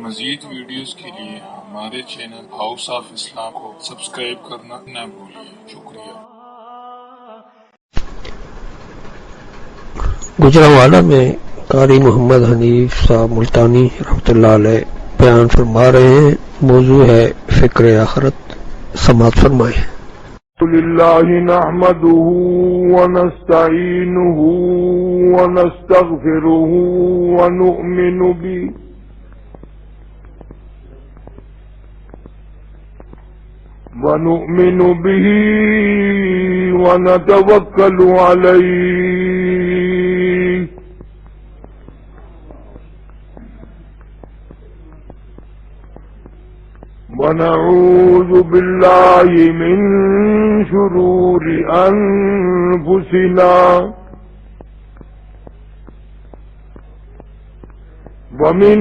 مزید ویڈیوز کے لیے ہمارے چینل ہاؤس آف اسلام کو سبسکرائب کرنا نہ بھولیے۔ شکریہ۔ گجرانوالہ میں قاری محمد حنیف صاحب ملتانی رحمۃ اللہ علیہ بیان فرما رہے ہیں، موضوع ہے فکر آخرت، سماعت فرمائیں۔ لله نحمده ونستعينه ونستغفره ونؤمن به ونتوكل عليه ونعوذ بالله من شرور أنفسنا ومن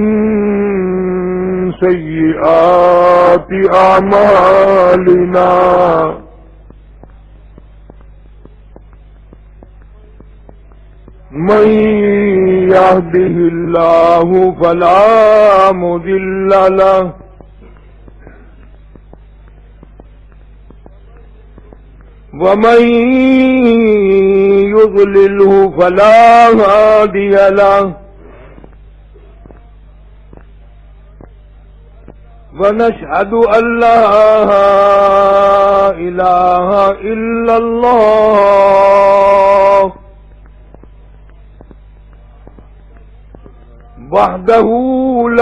سيئات أعمالنا من يهده الله فلا مضل له ومن يضلله فلا هادي له ونشهد أن لا إله إلا الله وحده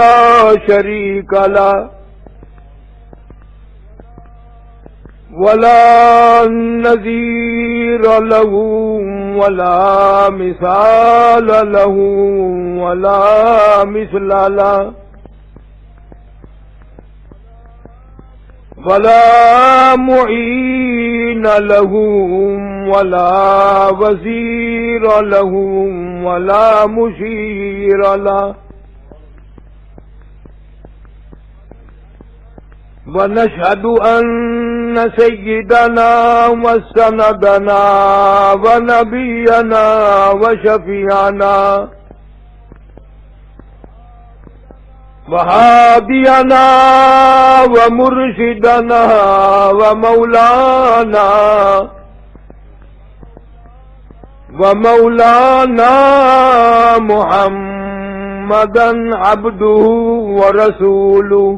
لا شريك له ولا نذير له ولا مثال له ولا مثل له ولا معين له ولا وزير له ولا مشير له ونشهد أن سيدنا وسندنا ونبينا وشفيعنا وهادينا ومرشدنا ومولانا محمدا عبده ورسوله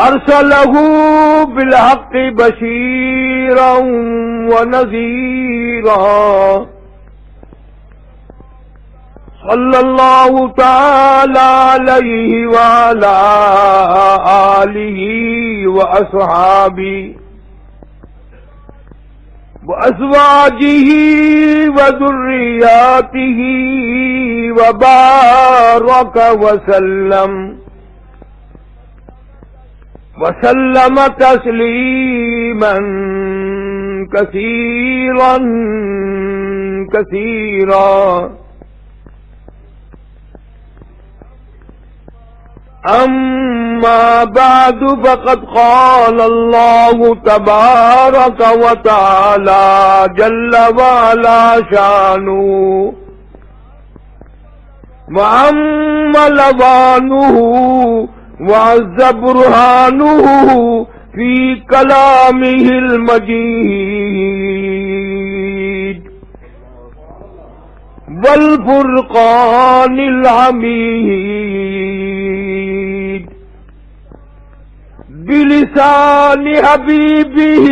أرسله بالحق بشيرا ونذيرا صلى الله تعالى عليه وعلى آله وأصحابه وأزواجه وذرياته وبارك وسلم تسليما كثيرا كثيرا. أما بعد فقد قال الله تبارك وتعالى جل وعلا شانه وعم لوانه وعز برهانه في كلامه المجيد والفرقان الحميد بلسان حبيبه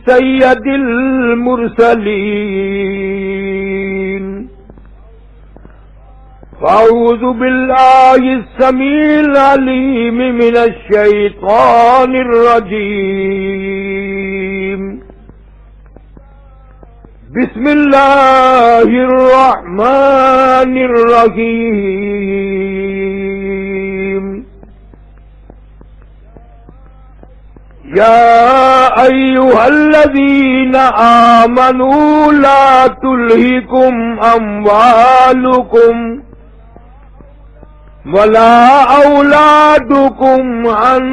سيد المرسلين. فأعوذ بالله السميع العليم من الشيطان الرجيم. بسم الله الرحمن الرحيم. يا أيها الذين آمنوا لا تلهكم أموالكم ولا أولادكم عن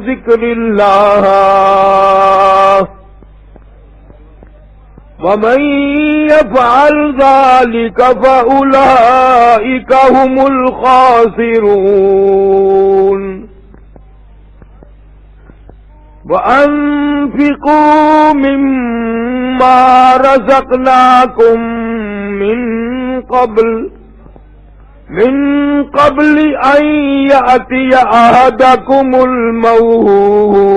ذكر الله ومن يفعل ذلك فأولئك هم الخاسرون وأنفقوا مما رزقناكم من قبل أن يأتي أحدكم الموت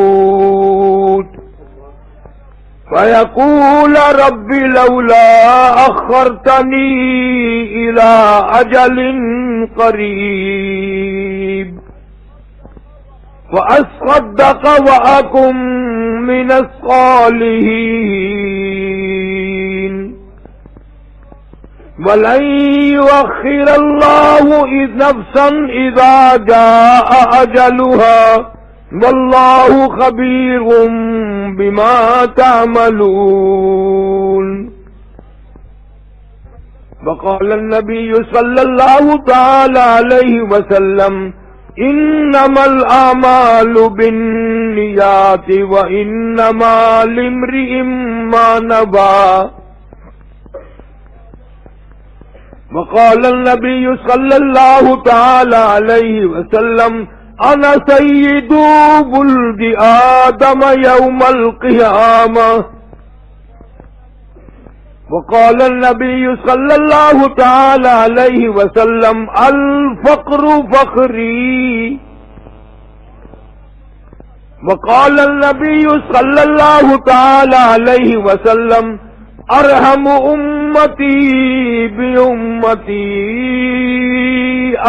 فيقول رب لولا أخرتني إلى أجل قريب وأصدق وأكن من الصالحين ولن يؤخر الله نفسا إذا جاء أجلها والله خبير بما تعملون وقال النبي صلى الله تعالى عليه وسلم انما الاعمال بالنيات وانما لامرئ ما نوى وقال النبي صلى الله تعالى عليه وسلم انا سيد ولد آدم يوم القيامة وقال النبي صلى الله تعالى عليه وسلم الفقر فخري وقال النبي صلى الله تعالى عليه وسلم ارحم امتي بامتي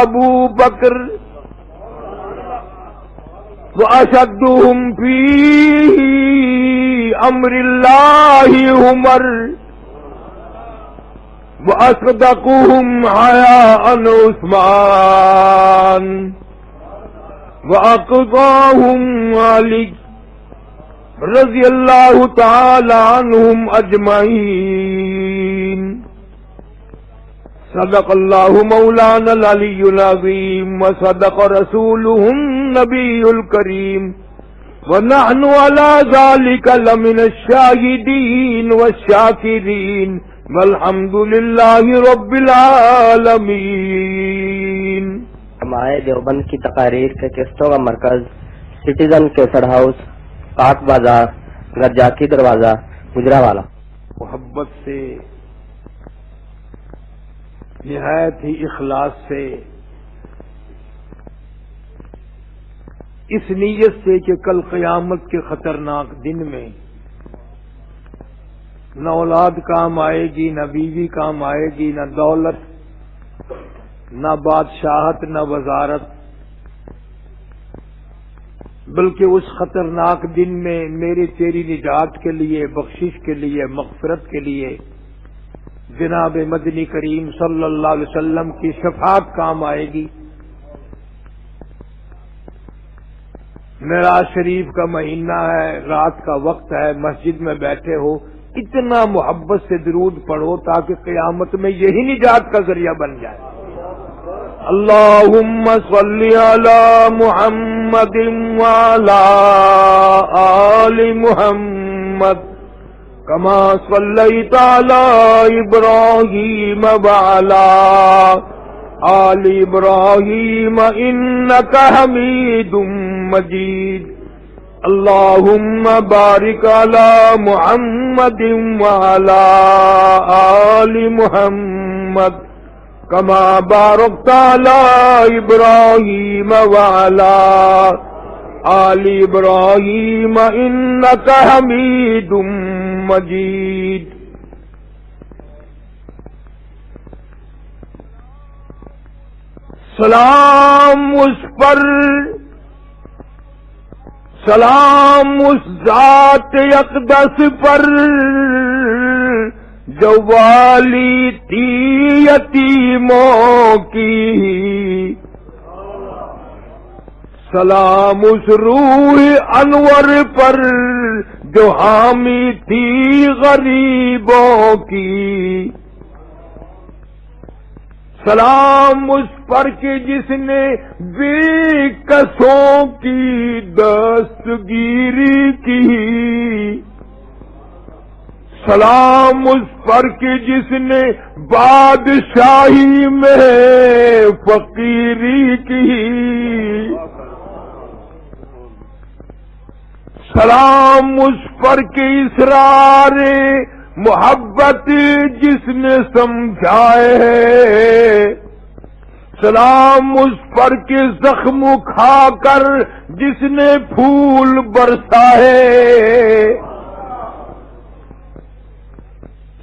ابو بکر واشدهم في امر الله عمر وأصدقهم حياء عثمان وأقضاهم علي رضي الله تعالى عنهم أجمعين صدق الله مولانا العلي العظيم وصدق رسوله النبي الكريم ونحن على ذلك لمن الشاهدين والشاكرين والحمد للہ رب العالمین۔ ہمارے دیوبند کی تقاریر کے قسطوں کا مرکز سٹیزن کیسر ہاؤس، پاک بازار، گرجاکی دروازہ، گجرانوالہ۔ محبت سے، نہایت ہی اخلاص سے، اس نیت سے کہ کل قیامت کے خطرناک دن میں نہ اولاد کام آئے گی، نہ بیوی کام آئے گی، نہ دولت، نہ بادشاہت، نہ وزارت، بلکہ اس خطرناک دن میں میری تیری نجات کے لیے، بخشش کے لیے، مغفرت کے لیے جناب مدنی کریم صلی اللہ علیہ وسلم کی شفاعت کام آئے گی۔ معراج شریف کا مہینہ ہے، رات کا وقت ہے، مسجد میں بیٹھے ہو، اتنا محبت سے درود پڑھو تاکہ قیامت میں یہی نجات کا ذریعہ بن جائے۔ اللہم صلی علی محمد وعلی آل محمد کما صلیت علی ابراہیم وعلی آل ابراہیم انک حمید مجید۔ اللہم بارک علی محمد وعلی آل محمد کما بارکت علی ابراہیم وعلی آل ابراہیم انک حمید مجید۔ سلام اس پر، سلام اس ذات اقدس پر جو والی تھی یتیموں کی، سلام اس روح انور پر جو حامی تھی غریبوں کی، سلام اس پر کہ جس نے بے کسوں کی دستگیری کی، سلام اس پر کہ جس نے بادشاہی میں فقیری کی، سلام اس پر کہ اسرار محبت جس نے سمجھائے ہے، سلام اس پر کہ زخم کھا کر جس نے پھول برسائے،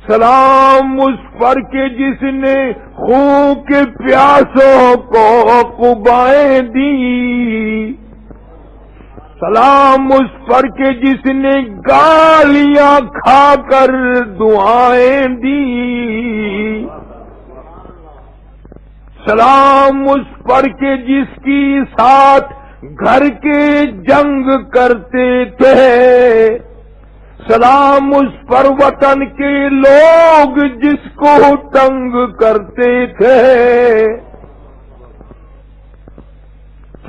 سلام اس پر کہ جس نے خون کے پیاسوں کو قبائیں دی، سلام اس پر کہ جس نے گالیاں کھا کر دعائیں دی، سلام اس پر کہ جس کی ساتھ گھر کے جنگ کرتے تھے، سلام اس پر وطن کے لوگ جس کو تنگ کرتے تھے،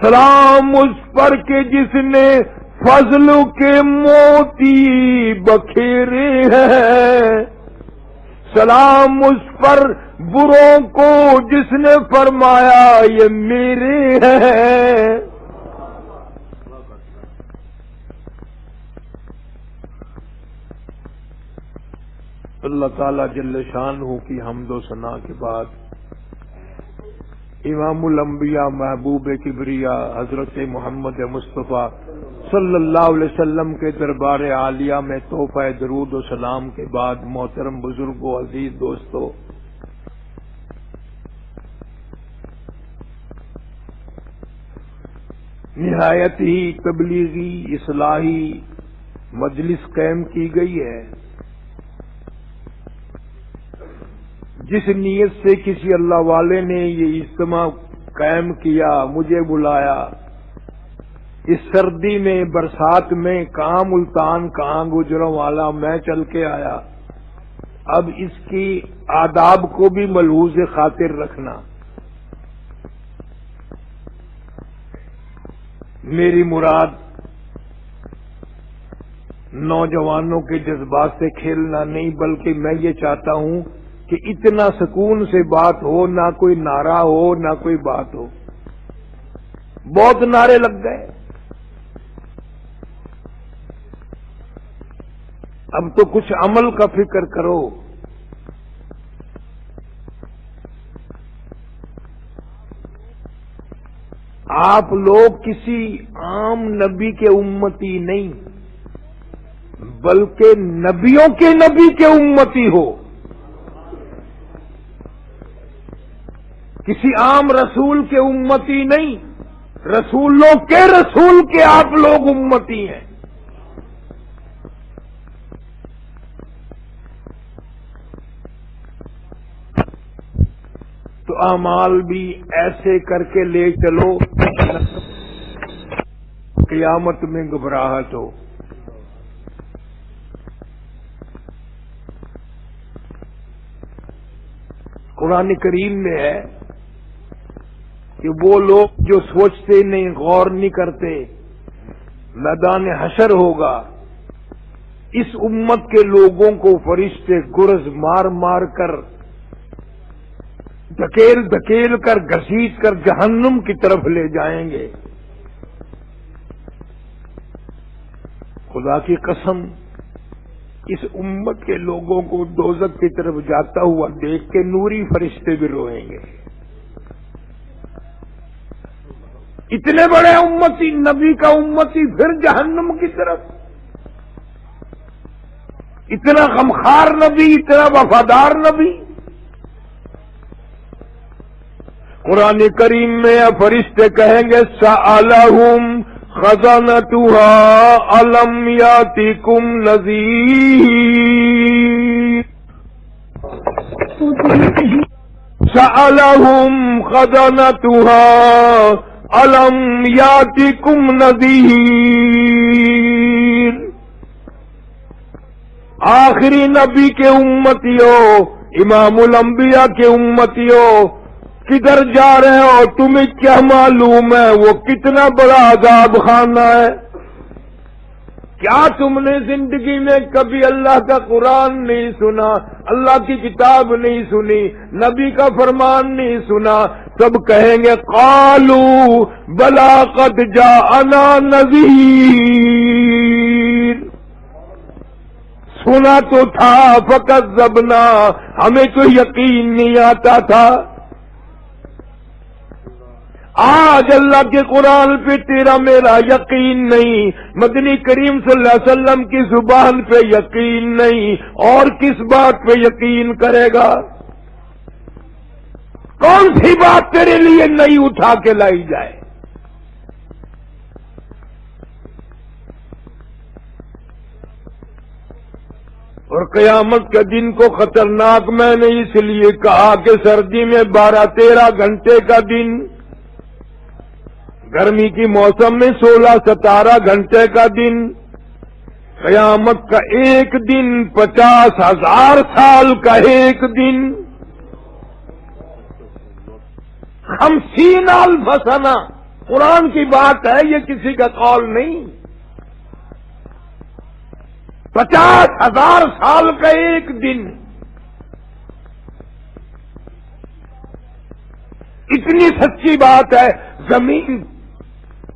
سلام اس پر کہ جس نے فضل کے موتی بکھیرے ہیں، سلام اس پر بروں کو جس نے فرمایا یہ میرے ہیں، اللہ تعالی جل شانہ کی حمد و ثنا کے بعد امام الانبیاء محبوب کبریا حضرت محمد مصطفیٰ صلی اللہ علیہ وسلم کے دربار عالیہ میں تحفہ درود و سلام کے بعد محترم بزرگوں، عزیز دوستو، نہایت ہی تبلیغی اصلاحی مجلس قائم کی گئی ہے۔ جس نیت سے کسی اللہ والے نے یہ اجتماع قائم کیا، مجھے بلایا، اس سردی میں برسات میں کہاں ملتان کہاں گجرانوالہ میں چل کے آیا، اب اس کی آداب کو بھی ملحوظ خاطر رکھنا۔ میری مراد نوجوانوں کے جذبات سے کھیلنا نہیں، بلکہ میں یہ چاہتا ہوں کہ اتنا سکون سے بات ہو، نہ کوئی نعرہ ہو نہ کوئی بات ہو۔ بہت نعرے لگ گئے، اب تو کچھ عمل کا فکر کرو۔ آپ لوگ کسی عام نبی کے امتی نہیں، بلکہ نبیوں کے نبی کے امتی ہو۔ کسی عام رسول کے امتی نہیں، رسولوں کے رسول کے آپ لوگ امتی ہیں۔ تو اعمال بھی ایسے کر کے لے چلو قیامت میں گھبراہٹ ہو۔ قرآن کریم میں ہے کہ وہ لوگ جو سوچتے نہیں، غور نہیں کرتے، میدان حشر ہوگا، اس امت کے لوگوں کو فرشتے گرز مار مار کر، دھکیل دھکیل کر، گھسیٹ کر جہنم کی طرف لے جائیں گے۔ خدا کی قسم، اس امت کے لوگوں کو دوزخ کی طرف جاتا ہوا دیکھ کے نوری فرشتے بھی روئیں گے۔ اتنے بڑے امتی، نبی کا امتی، پھر جہنم کی طرف، اتنا غمخوار نبی، اتنا وفادار نبی۔ قرآن کریم میں فرشتے کہیں گے سألہم خزانتها ألم يأتكم نذير، سألہم خزانتها ألم يأتكم نذير۔ آخری نبی کے امتیوں، امام الانبیاء کے امتیوں، کدھر جا رہے ہو؟ تمہیں کیا معلوم ہے وہ کتنا بڑا عذاب خانہ ہے؟ کیا تم نے زندگی میں کبھی اللہ کا قرآن نہیں سنا، اللہ کی کتاب نہیں سنی، نبی کا فرمان نہیں سنا؟ سب کہیں گے قالو بلا قد جاءنا نذیر، سنا تو تھا فکذبنا، ہمیں تو یقین نہیں آتا تھا۔ آج اللہ کے قرآن پہ تیرا میرا یقین نہیں، مدنی کریم صلی اللہ علیہ وسلم کی زبان پہ یقین نہیں، اور کس بات پہ یقین کرے گا؟ کون سی بات تیرے لیے نئی اٹھا کے لائی جائے؟ اور قیامت کے دن کو خطرناک میں نے اس لیے کہا کہ سردی میں 12-13 گھنٹے کا دن، گرمی کی موسم میں 16-17 گھنٹے کا دن، قیامت کا ایک دن 50,000 سال کا ایک دن، 50,000 سنہ، قرآن کی بات ہے، یہ کسی کا قول نہیں۔ 50,000 سال کا ایک دن، اتنی سچی بات ہے، زمین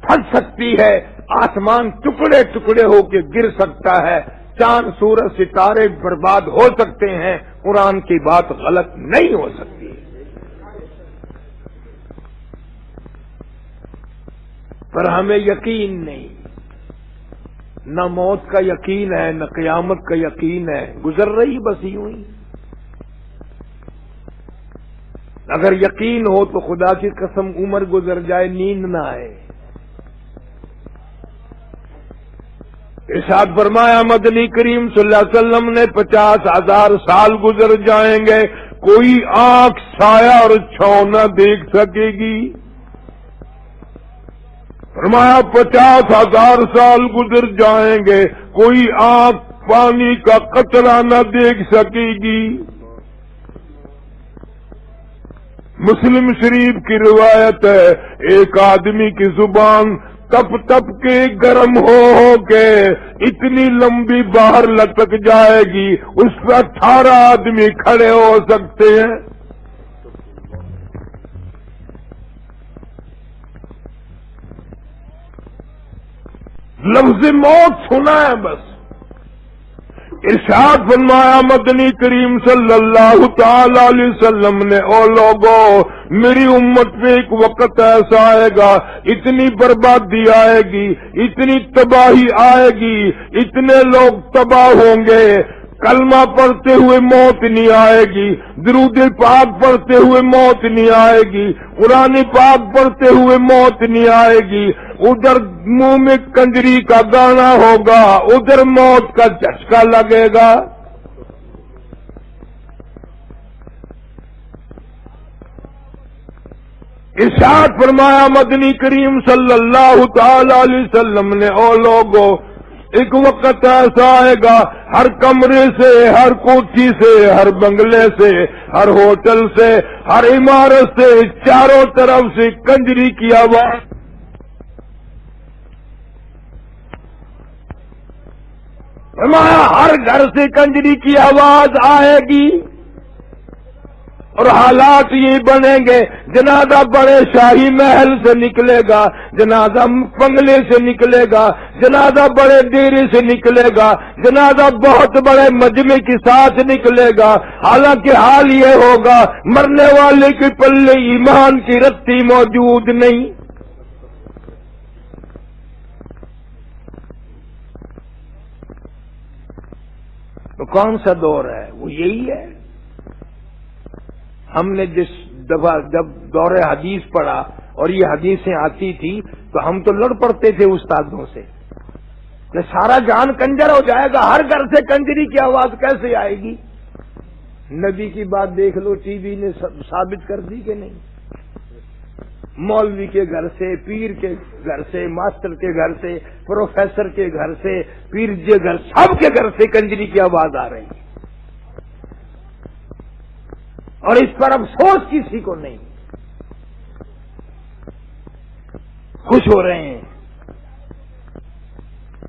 پھٹ سکتی ہے، آسمان ٹکڑے ٹکڑے ہو کے گر سکتا ہے، چاند سورج ستارے برباد ہو سکتے ہیں، قرآن کی بات غلط نہیں ہو سکتی۔ پر ہمیں یقین نہیں، نہ موت کا یقین ہے، نہ قیامت کا یقین ہے، گزر رہی بس یوں ہی۔ اگر یقین ہو تو خدا کی قسم عمر گزر جائے، نیند نہ آئے۔ ارشاد فرمایا مدنی کریم صلی اللہ علیہ وسلم نے 50,000 سال گزر جائیں گے، کوئی آنکھ سایہ اور چھاؤں نہ دیکھ سکے گی۔ فرمایا 50,000 سال گزر جائیں گے، کوئی آنکھ پانی کا قطرہ نہ دیکھ سکے گی۔ مسلم شریف کی روایت ہے، ایک آدمی کی زبان تپ تپ کے گرم ہو کے اتنی لمبی باہر لٹک جائے گی، اس پر 18 آدمی کھڑے ہو سکتے ہیں۔ لفظ موت سنا ہے بس۔ ارشاد فرمایا مدنی کریم صلی اللہ تعالی علیہ وسلم نے، او لوگو میری امت پہ ایک وقت ایسا آئے گا، اتنی بربادی آئے گی، اتنی تباہی آئے گی، اتنے لوگ تباہ ہوں گے، کلمہ پڑھتے ہوئے موت نہیں آئے گی، درود پاک پڑھتے ہوئے موت نہیں آئے گی، قرآن پاک پڑھتے ہوئے موت نہیں آئے گی، ادھر منہ میں کنجری کا گانا ہوگا، ادھر موت کا جھٹکا لگے گا۔ ارشاد فرمایا مدنی کریم صلی اللہ تعالی علیہ وسلم نے، او لوگو ایک وقت ایسا آئے گا، ہر کمرے سے، ہر کوٹھی سے، ہر بنگلے سے، ہر ہوٹل سے، ہر عمارت سے، چاروں طرف سے کنجری کی آواز، فرمایا ہر گھر سے کنجری کی آواز آئے گی، اور حالات یہ بنیں گے، جنازہ بڑے شاہی محل سے نکلے گا، جنازہ بنگلے سے نکلے گا، جنازہ بڑے ڈیرے سے نکلے گا، جنازہ بہت بڑے مجمع کے ساتھ نکلے گا، حالانکہ حال یہ ہوگا مرنے والے کے پلے ایمان کی رتی موجود نہیں۔ تو کون سا دور ہے؟ وہ یہی ہے۔ ہم نے جس دفعہ جب دور حدیث پڑھا اور یہ حدیثیں آتی تھی تو ہم تو لڑ پڑتے تھے استادوں سے کہ سارا جان کنجر ہو جائے گا، ہر گھر سے کنجری کی آواز کیسے آئے گی؟ نبی کی بات دیکھ لو، ٹی وی نے ثابت کر دی کہ نہیں؟ مولوی کے گھر سے، پیر کے گھر سے، ماسٹر کے گھر سے، پروفیسر کے گھر سے، پیر کے گھر، سب کے گھر سے کنجری کی آواز آ رہی ہے، اور اس پر افسوس کسی کو نہیں، خوش ہو رہے ہیں۔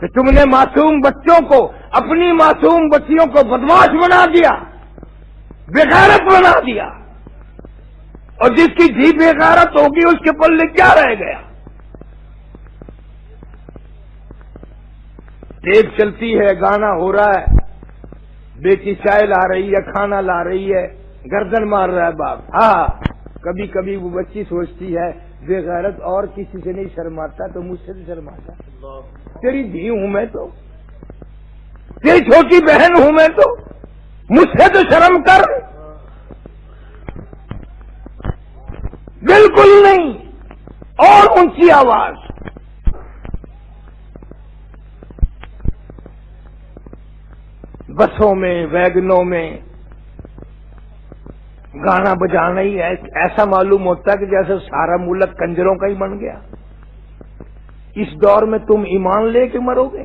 کہ تم نے معصوم بچوں کو، اپنی معصوم بچیوں کو بدماش بنا دیا، بےغیرت بنا دیا، اور جس کی جی بےغیرت ہوگی اس کے پلے کیا رہ گیا؟ ٹیپ چلتی ہے، گانا ہو رہا ہے، بیٹی چائے لا رہی ہے، کھانا لا رہی ہے، گردن مار رہا ہے باپ۔ ہاں کبھی کبھی وہ بچی سوچتی ہے بے غیرت اور کسی سے نہیں شرماتا تو مجھ سے بھی شرماتا، تیری دھی ہوں میں تو، تیری چھوٹی بہن ہوں میں تو، مجھ سے تو شرم کر۔ بالکل نہیں، اور اونچی آواز۔ بسوں میں، ویگنوں میں گانا بجانا ہی ایسا معلوم ہوتا ہے کہ جیسے سارا ملک کنجروں کا ہی بن گیا۔ اس دور میں تم ایمان لے کے مرو گے،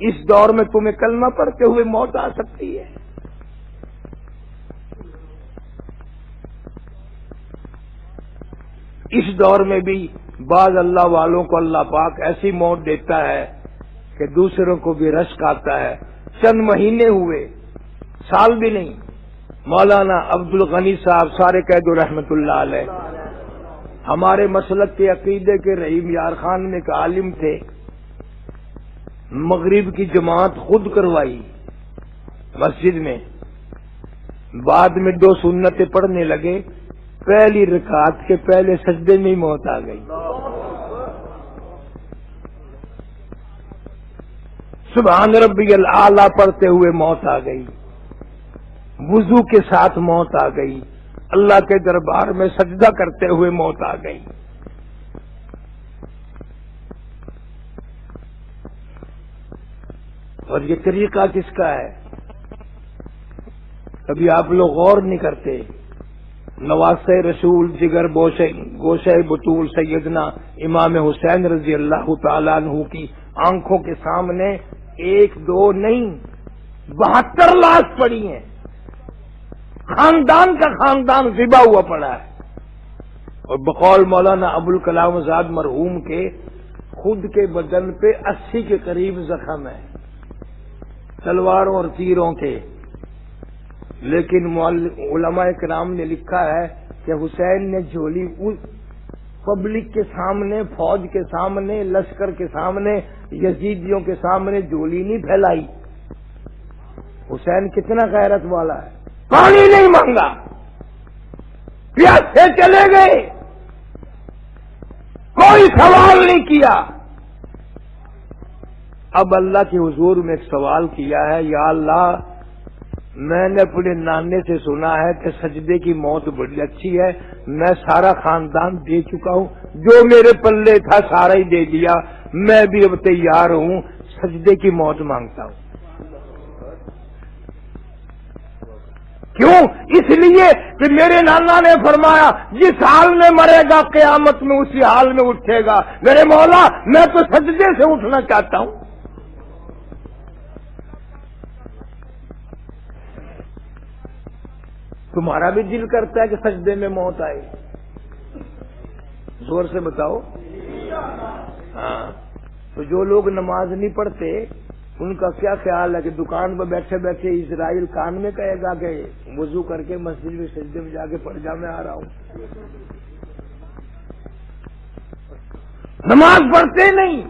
اس دور میں تمہیں کلمہ پڑھتے ہوئے موت آ سکتی ہے۔ اس دور میں بھی بعض اللہ والوں کو اللہ پاک ایسی موت دیتا ہے کہ دوسروں کو بھی رشک آتا ہے۔ چند مہینے ہوئے، سال بھی نہیں، مولانا عبد الغنی صاحب سارے قید رحمت اللہ علیہ ہمارے مسلک کے عقیدے کے رحیم یار خان میں ایک عالم تھے، مغرب کی جماعت خود کروائی مسجد میں، بعد میں 2 سنتیں پڑھنے لگے، پہلی رکعت کے پہلے سجدے میں ہی موت آ گئی۔ سبحان ربی الاعلیٰ پڑھتے ہوئے موت آ گئی، وضو کے ساتھ موت آ گئی، اللہ کے دربار میں سجدہ کرتے ہوئے موت آ گئی۔ اور یہ طریقہ کس کا ہے؟ کبھی آپ لوگ غور نہیں کرتے۔ نواسہ رسول جگر گوشہ بطول سیدنا امام حسین رضی اللہ تعالیٰ عنہ کی آنکھوں کے سامنے 1 2 نہیں 72 لاش پڑی ہیں، خاندان کا خاندان ذبح ہوا پڑا ہے۔ اور بقول مولانا ابوالکلام آزاد مرحوم کے خود کے بدن پہ 80 کے قریب زخم ہے، تلواروں اور تیروں کے، لیکن علماء کرام نے لکھا ہے کہ حسین نے جھولی پبلک کے سامنے، فوج کے سامنے، لشکر کے سامنے، یزیدیوں کے سامنے جھولی نہیں پھیلائی۔ حسین کتنا غیرت والا ہے، پانی نہیں مانگا، پیاسے چلے گئے، کوئی سوال نہیں کیا۔ اب اللہ کے حضور میں ایک سوال کیا ہے، یا اللہ میں نے اپنے نانے سے سنا ہے کہ سجدے کی موت بڑی اچھی ہے، میں سارا خاندان دے چکا ہوں، جو میرے پلے تھا سارا ہی دے دیا، میں بھی اب تیار ہوں، سجدے کی موت مانگتا ہوں۔ کیوں؟ اس لیے کہ میرے نانا نے فرمایا جس حال میں مرے گا قیامت میں اسی حال میں اٹھے گا۔ میرے مولا میں تو سجدے سے اٹھنا چاہتا ہوں۔ تمہارا بھی دل کرتا ہے کہ سجدے میں موت آئے؟ زور سے بتاؤ۔ ہاں، تو جو لوگ نماز نہیں پڑھتے ان کا کیا خیال ہے کہ دکان پہ بیٹھے بیٹھے اسرائیل کان میں کہے گا کہ وضو کر کے مسجد میں سجدے میں جا کے پڑھ جا، میں آ رہا ہوں۔ نماز پڑھتے نہیں،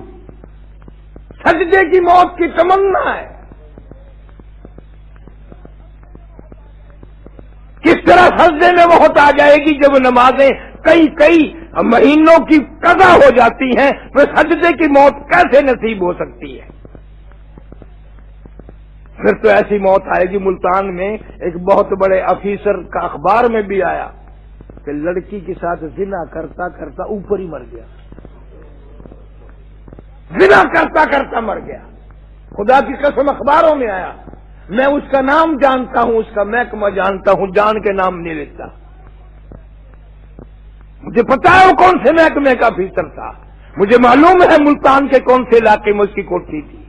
سجدے کی موت کی تمنا ہے۔ کس طرح سجدے میں موت آ جائے گی جب نمازیں کئی مہینوں کی قضا ہو جاتی ہیں، تو سجدے کی موت کیسے نصیب ہو سکتی ہے؟ پھر تو ایسی موت آئے گی۔ ملتان میں ایک بہت بڑے افیسر کا اخبار میں بھی آیا کہ لڑکی کے ساتھ زنا کرتا کرتا اوپر ہی مر گیا، زنا کرتا کرتا مر گیا، خدا کی قسم اخباروں میں آیا۔ میں اس کا نام جانتا ہوں، اس کا محکمہ جانتا ہوں، جان کے نام نہیں لیتا، مجھے پتا ہے وہ کون سے محکمے کا افیسر تھا، مجھے معلوم ہے ملتان کے کون سے علاقے میں اس کی کوٹھی تھی۔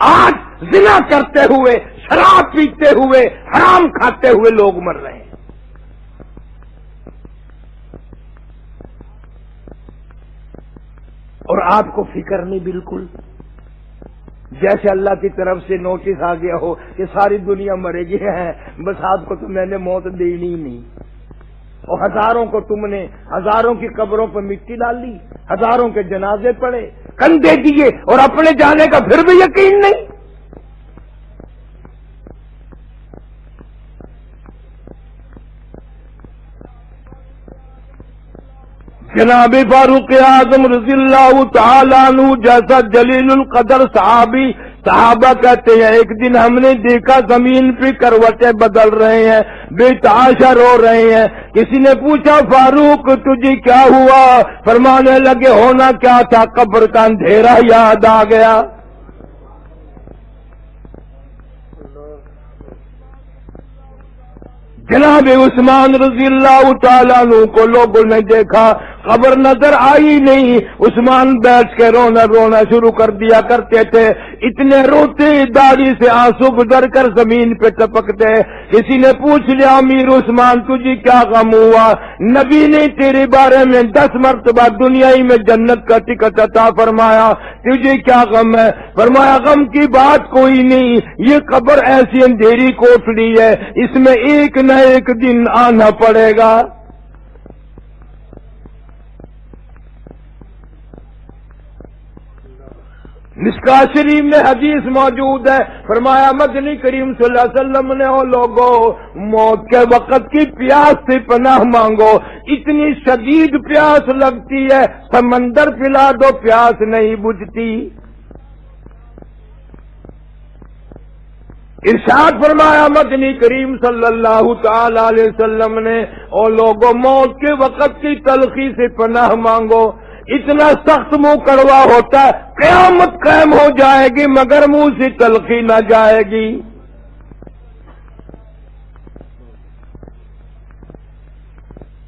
آج زنا کرتے ہوئے، شراب پیتے ہوئے، حرام کھاتے ہوئے لوگ مر رہے ہیں۔ اور آپ کو فکر نہیں بالکل، جیسے اللہ کی طرف سے نوٹس آ گیا ہو کہ ساری دنیا مرے گی ہے، بس آپ کو تو میں نے موت دینی ہی نہیں، اور ہزاروں کو تم نے ہزاروں کی قبروں پر مٹی ڈالی، ہزاروں کے جنازے پڑے، کندھے دیے، اور اپنے جانے کا پھر بھی یقین نہیں۔ جناب فاروق اعظم رضی اللہ تعالیٰ عنہ جیسا جلیل القدر صحابہ کہتے ہیں ایک دن ہم نے دیکھا زمین پہ کروٹیں بدل رہے ہیں، بے تحاشا رو رہے ہیں۔ کسی نے پوچھا فاروق تجھے کیا ہوا؟ فرمانے لگے ہونا کیا تھا، قبر کا اندھیرا یاد آ گیا۔ جناب عثمان رضی اللہ تعالیٰ عنہ کو لوگوں نے دیکھا، قبر نظر آئی نہیں، عثمان بیٹھ کے رونا شروع کر دیا کرتے تھے، اتنے روتے داڑھی سے آنسو گزر کر زمین پہ ٹپکتے۔ کسی نے پوچھ لیا امیر عثمان تجھے کیا غم ہوا؟ نبی نے تیرے بارے میں 10 مرتبہ دنیا ہی میں جنت کا ٹکٹ عطا فرمایا، تجھے کیا غم ہے؟ فرمایا غم کی بات کوئی نہیں، یہ قبر ایسی اندھیری کوٹڑی ہے، اس میں ایک نہ ایک دن آنا پڑے گا۔ مشکوٰۃ شریف میں حدیث موجود ہے، فرمایا مدنی کریم صلی اللہ علیہ وسلم نے او لوگوں موت کے وقت کی پیاس سے پناہ مانگو، اتنی شدید پیاس لگتی ہے سمندر پلا دو پیاس نہیں بجھتی۔ ارشاد فرمایا مدنی کریم صلی اللہ تعالی علیہ وسلم نے او لوگوں موت کے وقت کی تلخی سے پناہ مانگو، اتنا سخت منہ کڑوا ہوتا ہے، قیامت قائم ہو جائے گی مگر منہ سے تلخی نہ جائے گی۔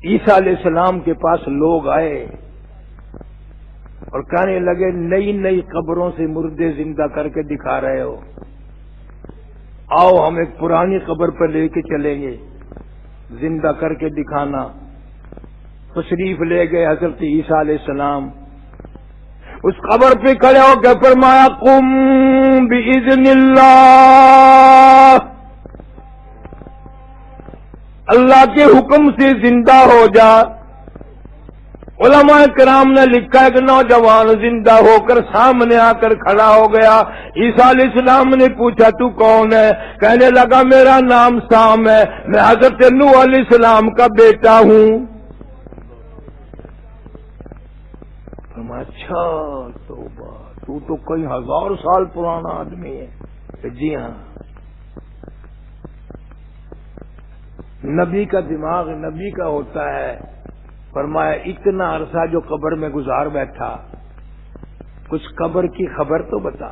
عیسیٰ علیہ السلام کے پاس لوگ آئے اور کہنے لگے نئی نئی قبروں سے مردے زندہ کر کے دکھا رہے ہو، آؤ ہم ایک پرانی قبر پر لے کے چلیں گے، زندہ کر کے دکھانا۔ تشریف لے گئے حضرت عیسیٰ علیہ السلام، اس قبر پہ کھڑے ہو کے فرمایا قم بإذن اللہ، اللہ کے حکم سے زندہ ہو جا۔ علماء کرام نے لکھا ہے کہ نوجوان زندہ ہو کر سامنے آ کر کھڑا ہو گیا۔ عیسیٰ علیہ السلام نے پوچھا تو کون ہے؟ کہنے لگا میرا نام سام ہے، میں حضرت نوح علیہ السلام کا بیٹا ہوں۔ اچھا توبہ، تو کئی 1000 سال پرانا آدمی ہے۔ جی ہاں، نبی کا دماغ نبی کا ہوتا ہے۔ فرمایا اتنا عرصہ جو قبر میں گزار بیٹھا، کچھ قبر کی خبر تو بتا۔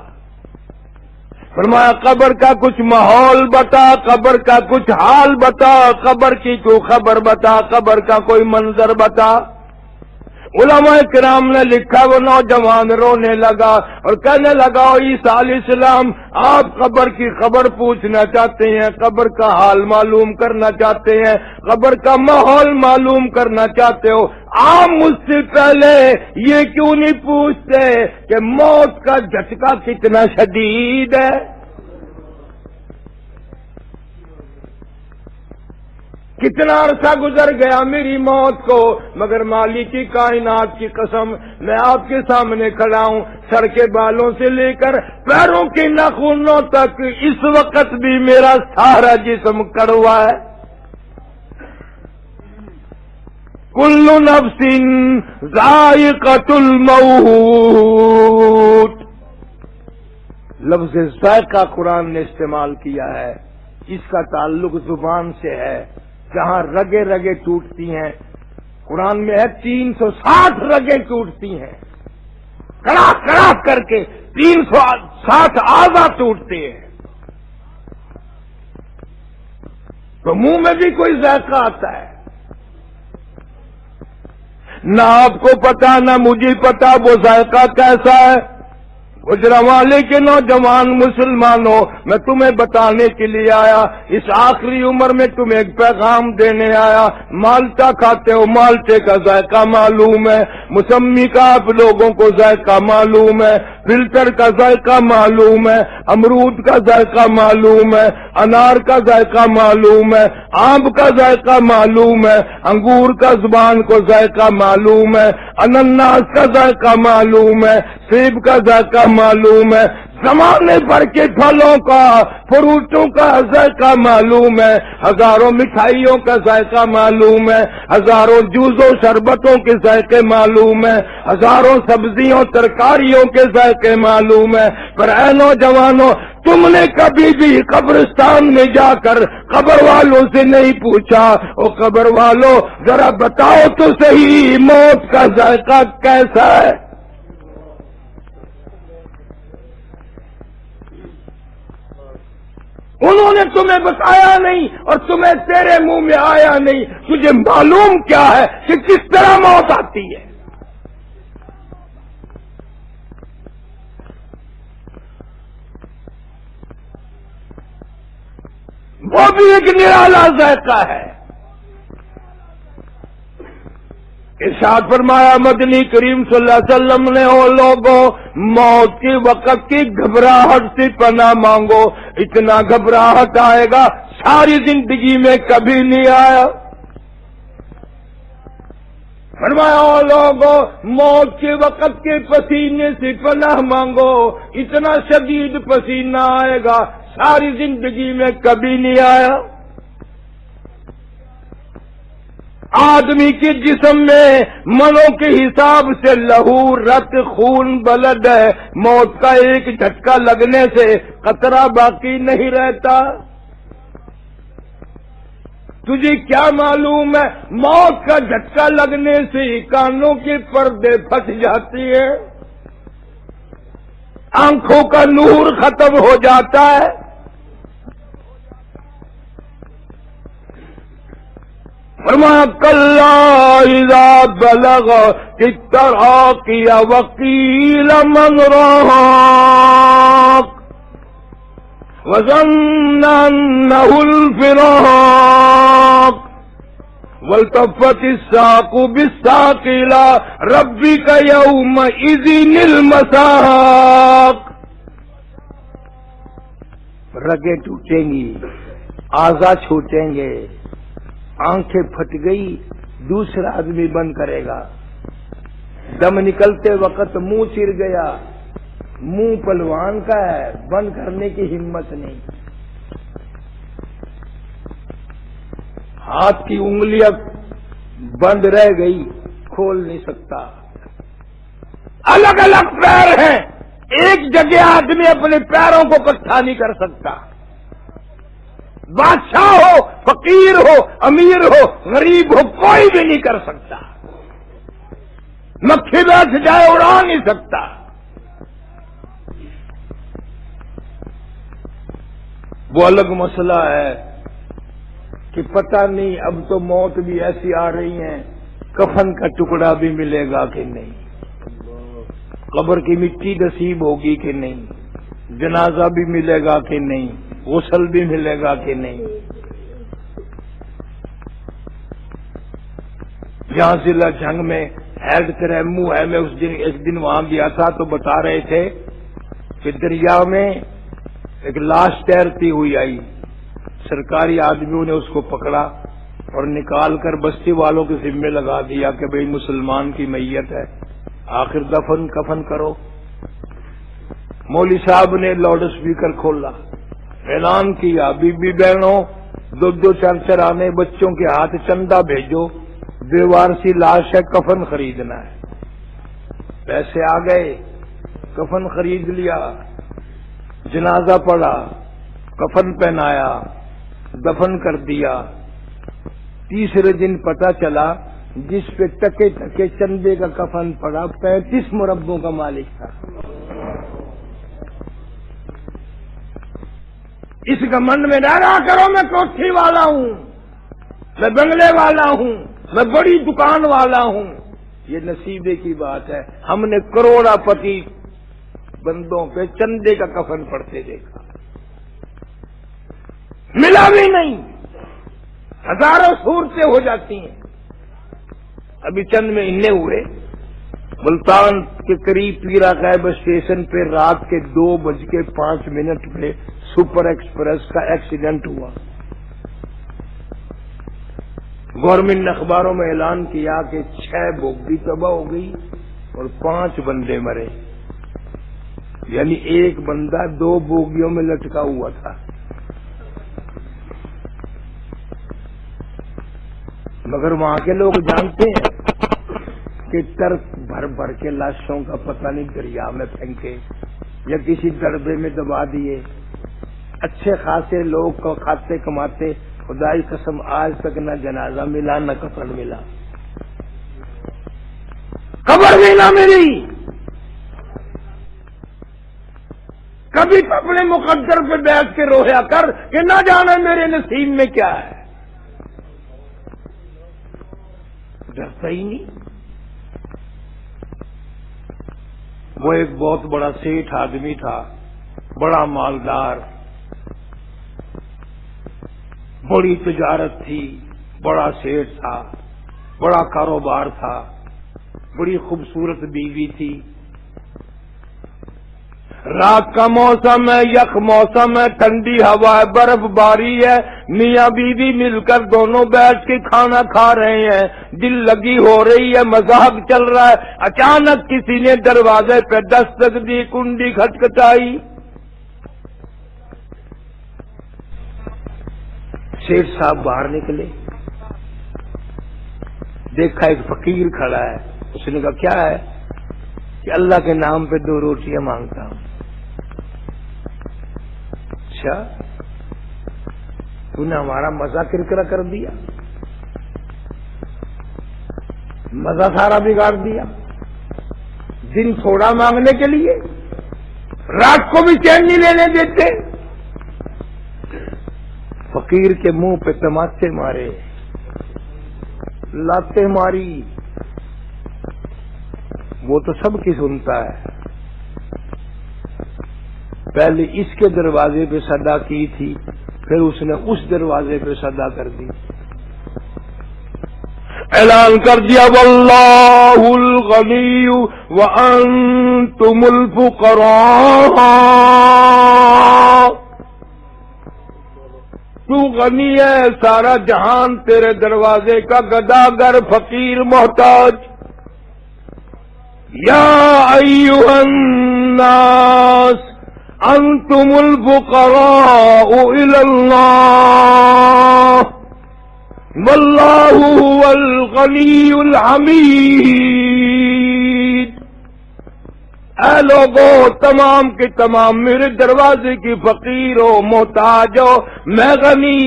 فرمایا قبر کا کچھ ماحول بتا، قبر کا کچھ حال بتا، قبر کی تو خبر بتا، قبر کا کوئی منظر بتا۔ علماء کرام نے لکھا وہ نوجوان رونے لگا اور کہنے لگا عیسیٰ علیہ السلام آپ قبر کی خبر پوچھنا چاہتے ہیں، قبر کا حال معلوم کرنا چاہتے ہیں، قبر کا ماحول معلوم کرنا چاہتے ہو، آپ مجھ سے پہلے یہ کیوں نہیں پوچھتے کہ موت کا جھٹکا کتنا شدید ہے؟ کتنا عرصہ گزر گیا میری موت کو، مگر مالک کی کائنات کی قسم میں آپ کے سامنے کھڑا ہوں، سر کے بالوں سے لے کر پیروں کے ناخنوں تک اس وقت بھی میرا سارا جسم کڑوا ہے۔ کل نفس ذائقۃ الموت، لفظ ذائقہ قرآن نے استعمال کیا ہے، اس کا تعلق زبان سے ہے، جہاں رگیں رگیں ٹوٹتی ہیں، قرآن میں ہے 360 رگیں ٹوٹتی ہیں، کڑا کڑا کر کے 360 اعضاء ٹوٹتے ہیں، تو منہ میں بھی کوئی ذائقہ آتا ہے۔ نہ آپ کو پتا نہ مجھے پتا وہ ذائقہ کیسا ہے، گجرانوالے کے نوجوان مسلمانوں، میں تمہیں بتانے کے لیے آیا، اس آخری عمر میں تمہیں ایک پیغام دینے آیا۔ مالٹا کھاتے ہو، مالٹے کا ذائقہ معلوم ہے، موسمی کا آپ لوگوں کو ذائقہ معلوم ہے، فلٹر کا ذائقہ معلوم ہے، امرود کا ذائقہ معلوم ہے، انار کا ذائقہ معلوم ہے، آم کا ذائقہ معلوم ہے، انگور کا زبان کو ذائقہ معلوم ہے، انناس کا ذائقہ معلوم ہے، سیب کا ذائقہ معلوم ہے، زمانے بھر کے پھلوں کا، فروٹوں کا ذائقہ معلوم ہے، ہزاروں مٹھائیوں کا ذائقہ معلوم ہے، ہزاروں جوسوں شربتوں کے ذائقے معلوم ہے، ہزاروں سبزیوں ترکاریوں کے ذائقے معلوم ہے، پر اے نوجوانوں، تم نے کبھی بھی قبرستان میں جا کر قبر والوں سے نہیں پوچھا، او قبر والوں ذرا بتاؤ تو صحیح موت کا ذائقہ کیسا ہے؟ انہوں نے تمہیں بتایا نہیں اور تمہیں تیرے منہ میں آیا نہیں، تجھے معلوم کیا ہے کہ کس طرح موت آتی ہے؟ وہ بھی ایک نرالا ذائقہ ہے۔ ارشاد فرمایا مدنی کریم صلی اللہ علیہ وسلم نے، او لوگوں، موت کے وقت کی گھبراہٹ سے پناہ مانگو، اتنا گھبراہٹ آئے گا ساری زندگی میں کبھی نہیں آیا۔ فرمایا او لوگوں، موت کے وقت کے پسینے سے پناہ مانگو، اتنا شدید پسینہ آئے گا ساری زندگی میں کبھی نہیں آیا۔ آدمی کے جسم میں منوں کے حساب سے لہو، رت، خون، بلد ہے، موت کا ایک جھٹکا لگنے سے قطرہ باقی نہیں رہتا۔ تجھے کیا معلوم ہے موت کا جھٹکا لگنے سے کانوں کے پردے پھٹ جاتی ہے، آنکھوں کا نور ختم ہو جاتا ہے۔ فرمایا کلا اذا بلغ التراقی وقیل من راق وظن انه الفراق والتفت الساق بالساق الى ربك يومئذ المساق۔ رگیں ٹوٹیں گی، اعضاء چھوٹیں گے، آنکھیں پھٹ گئی، دوسرا آدمی بند کرے گا، دم نکلتے وقت منہ چر گیا، منہ پلوان کا ہے، بند کرنے کی ہمت نہیں، ہاتھ کی انگلیاں بند رہ گئی، کھول نہیں سکتا، الگ الگ پیر ہیں، ایک جگہ آدمی اپنے پیروں کو اکٹھا نہیں کر سکتا، بادشاہ ہو، فقیر ہو، امیر ہو، غریب ہو، کوئی بھی نہیں کر سکتا، مکھی بیٹھ جائے اڑا نہیں سکتا۔ وہ الگ مسئلہ ہے کہ پتہ نہیں اب تو موت بھی ایسی آ رہی ہیں، کفن کا ٹکڑا بھی ملے گا کہ نہیں، قبر کی مٹی نصیب ہوگی کہ نہیں، جنازہ بھی ملے گا کہ نہیں، غسل بھی ملے گا کہ نہیں۔ جہاں ضلع جنگ میں ہیڈ تریمو ہے، میں ایک دن وہاں گیا تھا تو بتا رہے تھے کہ دریا میں ایک لاش تیرتی ہوئی آئی، سرکاری آدمیوں نے اس کو پکڑا اور نکال کر بستی والوں کے ذمے لگا دیا کہ بھئی مسلمان کی میت ہے، آخر دفن کفن کرو۔ مولوی صاحب نے لاؤڈ اسپیکر کھولا، اعلان کیا، بی بی بہنوں، دو دو چار چار آنے بچوں کے ہاتھ چندہ بھیجو، بیوارسی لاش ہے، کفن خریدنا ہے۔ پیسے آ گئے، کفن خرید لیا، جنازہ پڑا، کفن پہنایا، دفن کر دیا۔ تیسرے دن پتہ چلا جس پہ ٹکے ٹکے چندے کا کفن پڑا 35 مربوں کا مالک تھا۔ اس گھمنڈ میں نہ رہا کرو میں کوٹھی والا ہوں، میں بنگلے والا ہوں، میں بڑی دکان والا ہوں، یہ نصیبے کی بات ہے۔ ہم نے کروڑا پتی بندوں پہ چندے کا کفن پڑتے دیکھا، ملا بھی نہیں، ہزاروں صورتیں ہو جاتی ہیں۔ ابھی چند مہینے ہوئے ملتان کے قریب پیرا غیب اسٹیشن پہ رات کے 2:05 پہ سپر ایکسپریس کا ایکسیڈنٹ ہوا۔ گورنمنٹ نے اخباروں میں اعلان کیا کہ 6 بوگی تباہ ہو گئی اور 5 بندے مرے، یعنی ایک بندہ 2 بوگیوں میں لٹکا ہوا تھا۔ مگر وہاں کے لوگ جانتے ہیں کہ ٹرک بھر بھر کے لاشوں کا پتہ نہیں دریا میں پھینکے یا کسی دربے میں دبا دیے۔ اچھے خاصے لوگ کو کھاتے کماتے، خدائی قسم آج تک نہ جنازہ ملا نہ کفن ملا، قبر بھی نہ ملی۔ کبھی تو اپنے مقدر پہ بیٹھ کے رویا کر کہ نہ جانا میرے نصیب میں کیا ہے۔ ڈرتا ہی نہیں۔ وہ ایک بہت بڑا سیٹھ آدمی تھا، بڑا مالدار، بڑی تجارت تھی، بڑا سیٹھ تھا، بڑا کاروبار تھا، بڑی خوبصورت بیوی تھی۔ رات کا موسم ہے، یک موسم ہے، ٹھنڈی ہوا ہے، برف باری ہے، میاں بیوی مل کر دونوں بیٹھ کے کھانا کھا رہے ہیں، دل لگی ہو رہی ہے، مذاق چل رہا ہے۔ اچانک کسی نے دروازے پہ دستک دی، کنڈی کھٹکھٹائی۔ شیخ صاحب باہر نکلے، دیکھا ایک فقیر کھڑا ہے۔ اس نے کہا کیا ہے؟ کہ اللہ کے نام پہ 2 روٹیاں مانگتا ہوں۔ اچھا، تو نے ہمارا مزہ کرکرا کر دیا، مزہ سارا بگاڑ دیا۔ دن تھوڑا مانگنے کے لیے رات کو بھی چین نہیں لینے دیتے۔ فقیر کے منہ پہ تماچے مارے، لاتے ماری۔ وہ تو سب کی سنتا ہے۔ پہلے اس کے دروازے پہ صدا کی تھی، پھر اس نے اس دروازے پہ صدا کر دی۔ اعلان کر دیا واللہ الغنی وانتم الفقراء، تو غنی ہے، سارا جہان تیرے دروازے کا گداگر، فقیر محتاج۔ یا ایھا الناس انتم الفقراء الی اللہ واللہ هو الغنی الحمید۔ اے لوگو، تمام کے تمام میرے دروازے کی فقیر ہو، محتاج ہو، میں غنی۔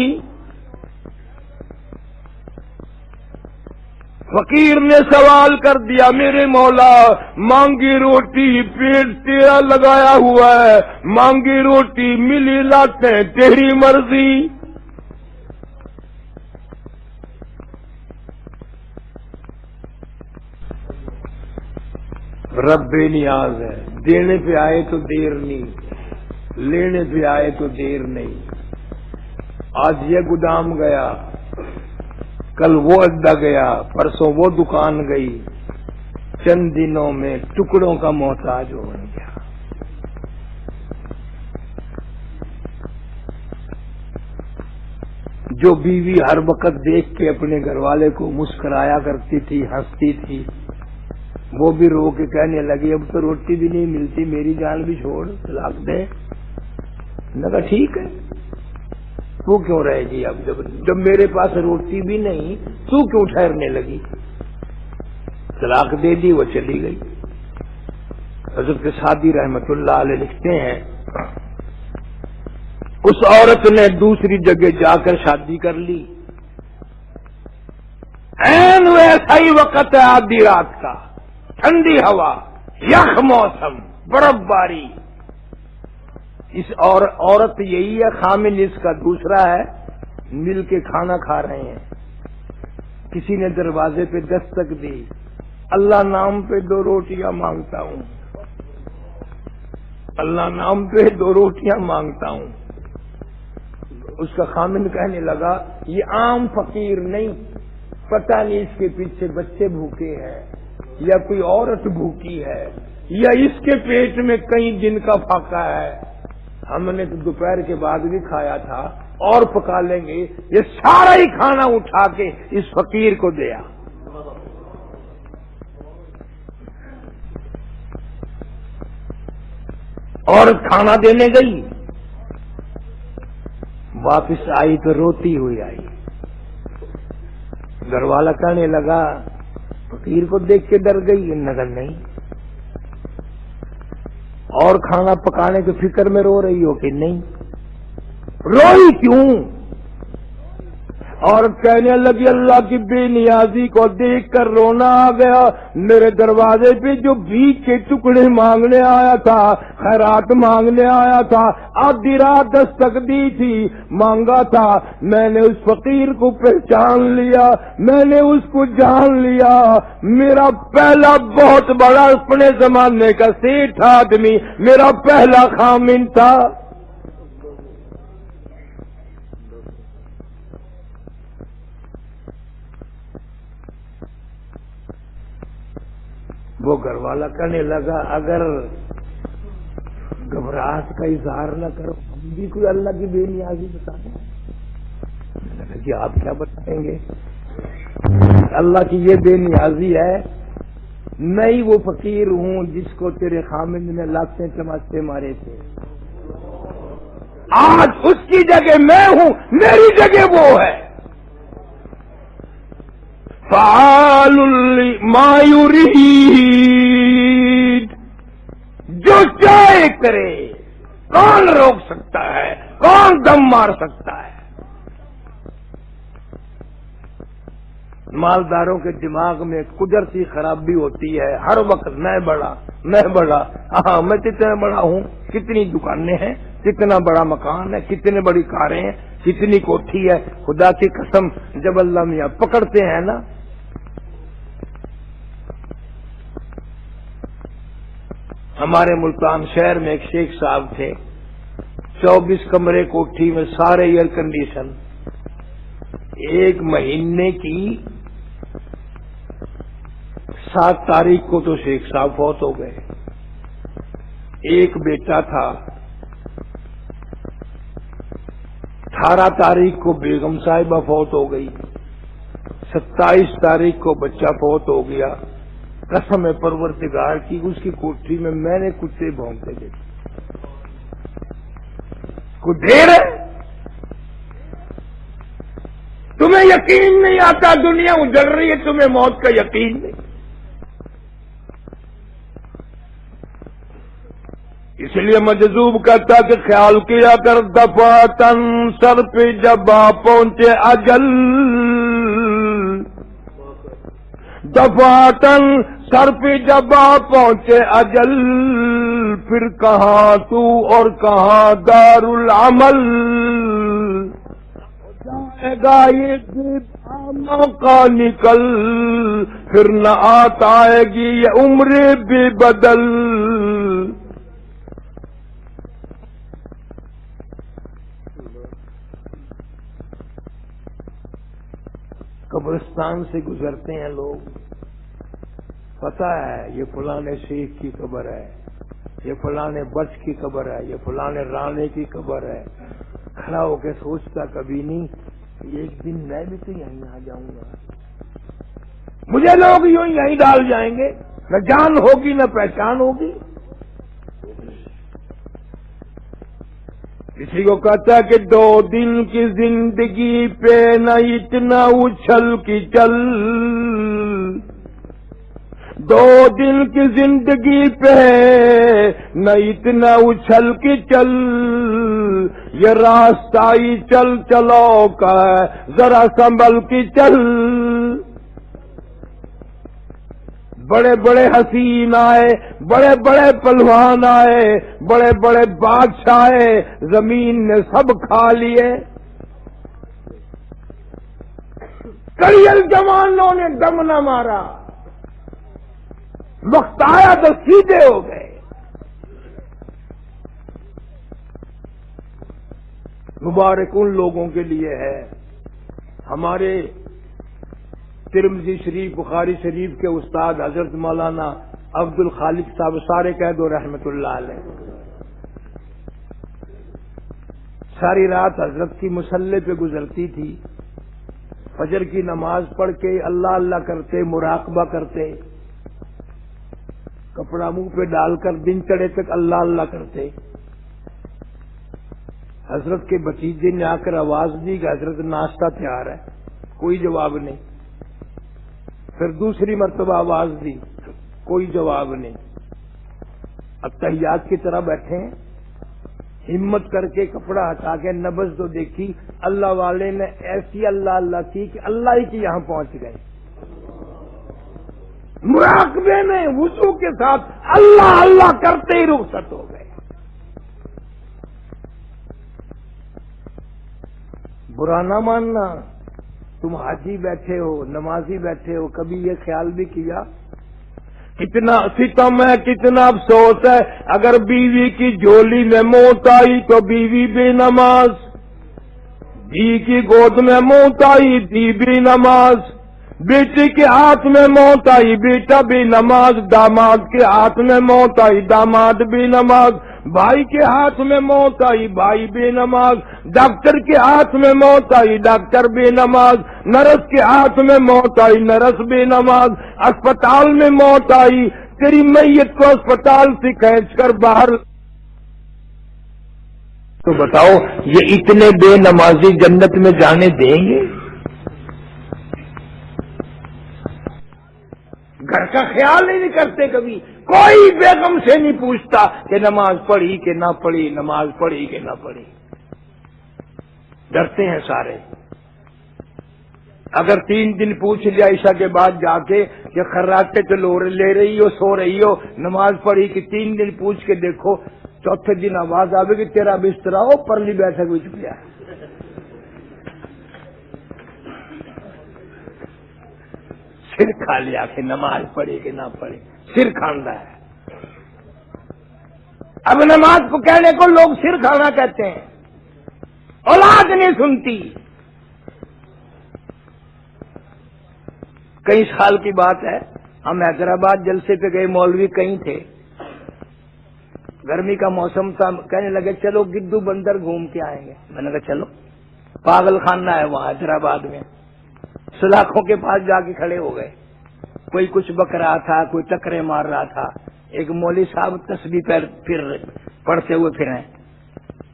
فقیر نے سوال کر دیا میرے مولا، مانگی روٹی پیٹ تیرا لگایا ہوا ہے، مانگی روٹی ملی لاتے تیری مرضی۔ رب بے نیاز ہے، دینے پہ آئے تو دیر نہیں، لینے پہ آئے تو دیر نہیں۔ آج یہ گودام گیا، کل وہ اڈا گیا، پرسوں وہ دکان گئی، چند دنوں میں ٹکڑوں کا محتاج ہو گیا۔ جو بیوی ہر وقت دیکھ کے اپنے گھر والے کو مسکرایا کرتی تھی، ہنستی تھی، وہ بھی رو کے کہنے لگی اب تو روٹی بھی نہیں ملتی، میری جان بھی چھوڑ، طلاق دے۔ میں کہا ٹھیک ہے، تو کیوں رہے گی؟ اب جب میرے پاس روٹی بھی نہیں تو کیوں ٹھہرنے لگی؟ طلاق دے دی، وہ چلی گئی۔ حضرت سعدی رحمت اللہ علیہ لکھتے ہیں اس عورت نے دوسری جگہ جا کر شادی کر لی، عین ویسا ہی وقت ہے آدھی رات کا، ٹھنڈی ہوا، یخ موسم، برف باری۔ اس عورت یہی ہے، خامن اس کا دوسرا ہے، مل کے کھانا کھا رہے ہیں۔ کسی نے دروازے پہ دستک دی، اللہ نام پہ 2 روٹیاں مانگتا ہوں۔ اللہ نام پہ 2 روٹیاں مانگتا ہوں. اس کا خامن کہنے لگا یہ عام فقیر نہیں، پتہ نہیں اس کے پیچھے بچے بھوکے ہیں یا کوئی عورت بھوکی ہے یا اس کے پیٹ میں کئی دن کا فاقہ ہے. ہم نے تو دوپہر کے بعد بھی کھایا تھا اور پکا لیں گے. یہ سارا ہی کھانا اٹھا کے اس فقیر کو دیا. اور کھانا دینے گئی، واپس آئی تو روتی ہوئی آئی. گھر والا کہنے لگا فقیر کو دیکھ کے ڈر گئی؟ نظر نہیں. اور کھانا پکانے کی فکر میں رو رہی ہو کہ نہیں؟ روئی کیوں؟ اور کہنے لگی اللہ کی بے نیازی کو دیکھ کر رونا آ گیا. میرے دروازے پہ جو بھیک کے ٹکڑے مانگنے آیا تھا، خیرات مانگنے آیا تھا، آدھی رات دستک دی تھی، مانگا تھا، میں نے اس فقیر کو پہچان لیا، میں نے اس کو جان لیا. میرا پہلا بہت بڑا اپنے زمانے کا سیٹھ آدمی میرا پہلا خامن تھا. وہ گھر والا کہنے لگا اگر گھبراہٹ کا اظہار نہ کرو، ہم بھی کوئی اللہ کی بے نیازی بتا دیں. کہ آپ کیا بتائیں گے؟ اللہ کی یہ بے نیازی ہے. میں ہی وہ فقیر ہوں جس کو تیرے خامد نے لاکھیں چماچے مارے تھے. آج اس کی جگہ میں ہوں، میری جگہ وہ ہے. فعال لما یرید، جو چاہے کرے. کون روک سکتا ہے؟ کون دم مار سکتا ہے؟ مالداروں کے دماغ میں قدرتی خرابی ہوتی ہے. ہر وقت میں بڑا، میں بڑا. ہاں میں کتنا بڑا ہوں، کتنی دکانیں ہیں، کتنا بڑا مکان ہے، کتنی بڑی کاریں ہیں، کتنی کوٹھی ہے. خدا کی قسم جب اللہ میاں پکڑتے ہیں نا، ہمارے ملتان شہر میں ایک شیخ صاحب تھے، 24 کمرے کوٹھی میں سارے ایئر کنڈیشن. ایک مہینے کی 7 تاریخ کو تو شیخ صاحب فوت ہو گئے. ایک بیٹا تھا، 18 تاریخ کو بیگم صاحبہ فوت ہو گئی، 27 تاریخ کو بچہ فوت ہو گیا. قسم پروردگار کی اس کی کوٹھی میں نے کتے بھونکتے دیکھے. کوئی دیر ہے؟ تمہیں یقین نہیں آتا دنیا اجڑ رہی ہے، تمہیں موت کا یقین نہیں. اس لیے مجذوب کہتا کہ خیال کیا کر دفعتاً سر پہ جب آ پہنچے اجل، دفعتاً سر پہ جب آ پہنچے اجل، پھر کہاں تو اور کہاں دار العمل. جائے گا یہ موقع نکل، پھر نہ آئے گی یہ عمر بے بدل. قبرستان سے گزرتے ہیں لوگ، پتہ ہے یہ فلانے شیخ کی قبر ہے، یہ فلانے بچ کی قبر ہے، یہ فلانے رانے کی قبر ہے. کھڑا ہو کے سوچتا کبھی نہیں کہ ایک دن میں بھی تو یہیں آ جاؤں گا، مجھے لوگ یوں یہیں ڈال جائیں گے، نہ جان ہوگی نہ پہچان ہوگی. کسی کو کہتا ہے کہ 2 دن کی زندگی پہ نہ اتنا اچھل کی چل، 2 دن کی زندگی پہ نہ اتنا اچھل کی چل، یہ راستہ ہی چل چلو کا ذرا سنبھل کی چل. بڑے بڑے حسین آئے، بڑے بڑے پہلوان آئے، بڑے بڑے بادشاہ آئے، زمین نے سب کھا لیے. کڑیل جوانوں نے دم نہ مارا، وقت آیا تو سیدھے ہو گئے. مبارک ان لوگوں کے لیے ہے ہمارے ترمذی شریف بخاری شریف کے استاد حضرت مولانا عبد الخالق صاحب سارے قید و رحمت اللہ علیہ ساری رات حضرت کی مصلی پہ گزرتی تھی، فجر کی نماز پڑھ کے اللہ اللہ کرتے، مراقبہ کرتے، کپڑا منہ پہ ڈال کر دن چڑھے تک اللہ اللہ کرتے۔ حضرت کے بھتیجے نے آ کر آواز دی کہ حضرت ناشتہ تیار ہے، کوئی جواب نہیں۔ پھر دوسری مرتبہ آواز دی، کوئی جواب نہیں۔ اب تحیات کی طرح بیٹھے ہیں، ہمت کر کے کپڑا ہٹا کے نبض تو دیکھی، اللہ والے نے ایسی اللہ اللہ کی کہ اللہ ہی کی یہاں پہنچ گئے۔ مراقبے میں وضو کے ساتھ اللہ اللہ کرتے ہی رخصت ہو گئے۔ برا نہ ماننا، تم حاجی بیٹھے ہو، نمازی بیٹھے ہو، کبھی یہ خیال بھی کیا کتنا ستم ہے، کتنا افسوس ہے اگر بیوی کی جھولی میں موت آئی تو بیوی بھی نماز، دھی کی گود میں موت آئی دھی بھی نماز، بیٹی کے ہاتھ میں موت آئی بیٹا بھی نماز، داماد کے ہاتھ میں موت آئی داماد بھی نماز، بھائی کے ہاتھ میں موت آئی بھائی بھی نماز، ڈاکٹر کے ہاتھ میں موت آئی ڈاکٹر بھی نماز، نرس کے ہاتھ میں موت آئی نرس بھی نماز، اسپتال میں موت آئی، تیری میت کو اسپتال سے کھینچ کر باہر تو بتاؤ یہ اتنے بے نمازی جنت میں جانے دیں گے؟ گھر کا خیال ہی نہیں کرتے، کبھی کوئی بیگم سے نہیں پوچھتا کہ نماز پڑھی کہ نہ پڑھی، نماز پڑھی کہ نہ پڑھی۔ ڈرتے ہیں سارے۔ اگر 3 دن پوچھ لیا عشاء کے بعد جا کے کہ خراٹے تو لے رہی ہو سو رہی ہو نماز پڑھی کہ 3 دن پوچھ کے دیکھو، چوتھے دن آواز آئے کہ تیرا بستر ہو پرلی بیٹھک میں چک گیا۔ سر کھا لیا کہ نماز پڑھی کہ نہ پڑھی، سر کھانا ہے۔ اب نماز کو کہنے کو لوگ سر کھانا کہتے ہیں، اولاد نہیں سنتی۔ کئی سال کی بات ہے، ہم حیدرآباد جلسے پہ گئے، مولوی کہیں تھے، گرمی کا موسم تھا، کہنے لگے چلو گدو بندر گھوم کے آئیں گے۔ میں نے کہا چلو، پاگل خانہ ہے وہاں حیدرآباد میں، سلاخوں کے پاس جا کے کھڑے ہو گئے، کوئی کچھ بک رہا تھا، کوئی ٹکرے مار رہا تھا، ایک مولوی صاحب تسبیح پھر پڑھتے ہوئے پھریں،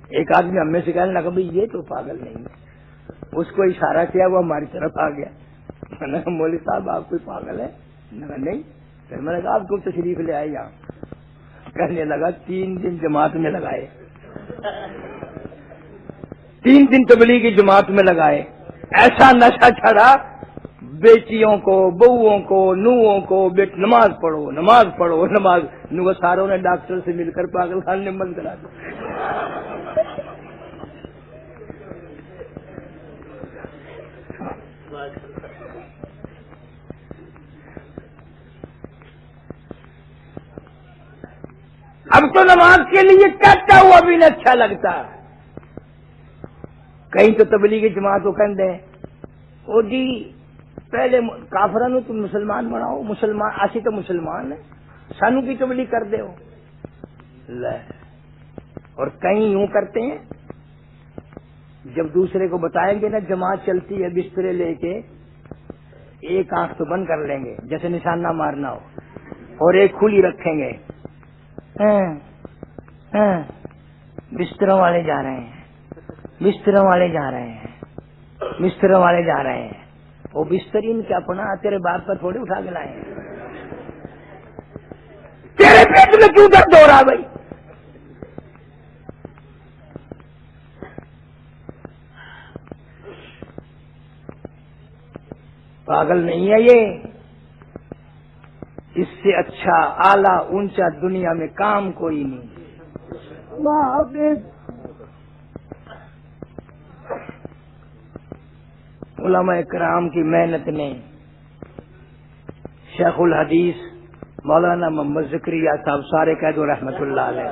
ایک آدمی ہم میں سے کہنے لگا بھائی یہ تو پاگل نہیں ہے، اس کو اشارہ کیا وہ ہماری طرف آ گیا۔ میں نے کہا مولوی صاحب آپ کوئی پاگل ہے؟ میں نے کہا نہیں۔ پھر میں نے کہا آپ کو تشریف لے آئے یہاں؟ کہنے لگا 3 دن جماعت میں لگائے، 3 دن تبلیغی جماعت میں لگائے، ایسا نشہ چڑھا، بیٹیوں کو بہوؤں کو نوؤں کو نماز پڑھو نماز پڑھو نماز، نو ساروں نے ڈاکٹر سے مل کر پاگل خانے میں بند کرا دیا۔ اب تو نماز کے لیے کہتا ہوا بھی نہیں اچھا لگتا۔ کہیں تو تبلیغی جماعت کو کہتے ہیں او جی پہلے کافرانو تم مسلمان بناؤ، مسلمان اسی تو مسلمان ہے، سانو کی تبلیغ کر دے ہو لے۔ اور کہیں یوں کرتے ہیں، جب دوسرے کو بتائیں گے نا جماعت چلتی ہے بسترے لے کے، ایک آنکھ تو بند کر لیں گے جیسے نشانہ مارنا ہو، اور ایک کھلی رکھیں گے، بستروں والے جا رہے ہیں، بستروں والے جا رہے ہیں، بستروں والے جا رہے ہیں۔ وہ بسترین کیا اپنا تیرے باپ کا تھوڑے اٹھا کے لائے ہیں، تیرے پیٹ میں کیوں درد ہو رہا بھائی؟ پاگل نہیں ہے یہ، اس سے اچھا اعلیٰ اونچا دنیا میں کام کوئی نہیں۔ علماء کرام کی محنت نے شیخ الحدیث مولانا محمد زکریا صاحب سارے قید و رحمت اللہ علیہ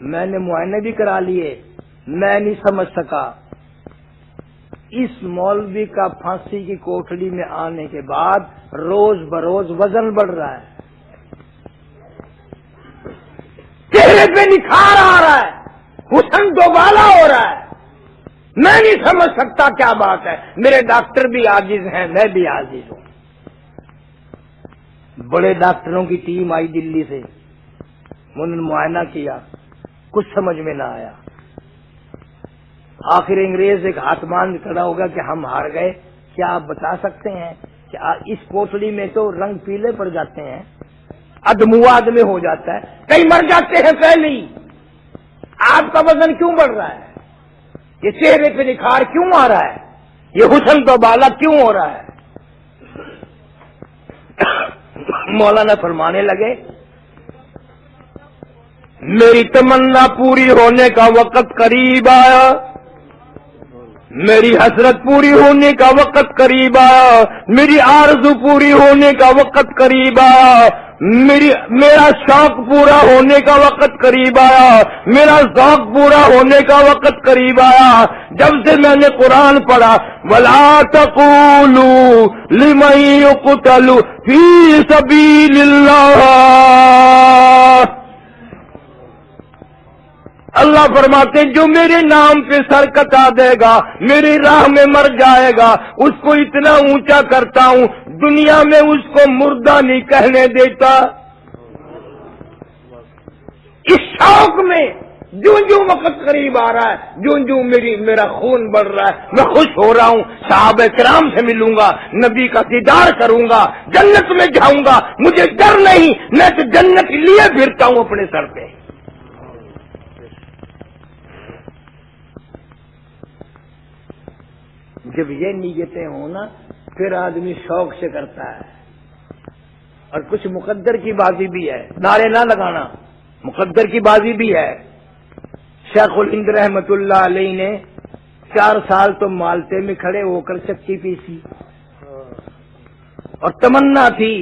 میں نے معائنے بھی کرا لیے، میں نہیں سمجھ سکا اس مولوی کا پھانسی کی کوٹڑی میں آنے کے بعد روز بروز وزن بڑھ رہا ہے، چہرے پہ نکھار آ رہا ہے، حسن دوبالا ہو رہا ہے، میں نہیں سمجھ سکتا کیا بات ہے۔ میرے ڈاکٹر بھی عاجز ہیں، میں بھی عاجز ہوں۔ بڑے ڈاکٹروں کی ٹیم آئی دلی سے، انہوں نے معائنہ کیا، کچھ سمجھ میں نہ آیا۔ آخر انگریز ایک ہاتھ باندھ کھڑا ہوگا کہ ہم ہار گئے، کیا آپ بتا سکتے ہیں کہ اس کوٹڑی میں تو رنگ پیلے پڑ جاتے ہیں، ادمواد میں ہو جاتا ہے، کئی مر جاتے ہیں پہلے ہی، آپ کا وزن کیوں بڑھ رہا ہے؟ یہ چہرے پہ نکھار کیوں آ رہا ہے؟ یہ حسن تو بالا کیوں ہو رہا ہے؟ مولانا فرمانے لگے میری تمنا پوری ہونے کا وقت قریب آیا، میری حسرت پوری ہونے کا وقت قریب آیا، میری آرزو پوری ہونے کا وقت قریب آیا، میرا شوق پورا ہونے کا وقت قریب آیا، میرا ذوق پورا ہونے کا وقت قریب آیا۔ جب سے میں نے قرآن پڑھا وَلَا تَقُولُوا لِمَن يُقْتَلُ فِي سَبِيلِ اللَّهِ، اللہ فرماتے جو میرے نام پہ سر کٹا دے گا، میری راہ میں مر جائے گا، اس کو اتنا اونچا کرتا ہوں دنیا میں اس کو مردہ نہیں کہنے دیتا۔ اس شوق میں جو وقت قریب آ رہا ہے، جو میرا خون بڑھ رہا ہے، میں خوش ہو رہا ہوں، صحابہ کرام سے ملوں گا، نبی کا دیدار کروں گا، جنت میں جاؤں گا، مجھے ڈر نہیں، میں تو جنت لیے پھرتا ہوں اپنے سر پہ۔ جب یہ نیتیں ہوں نا پھر آدمی شوق سے کرتا ہے، اور کچھ مقدر کی بازی بھی ہے، نعرے نہ لگانا، مقدر کی بازی بھی ہے۔ شیخ الہند رحمت اللہ علیہ نے 4 سال تو مالٹے میں کھڑے ہو کر چکی پیسی، اور تمنا تھی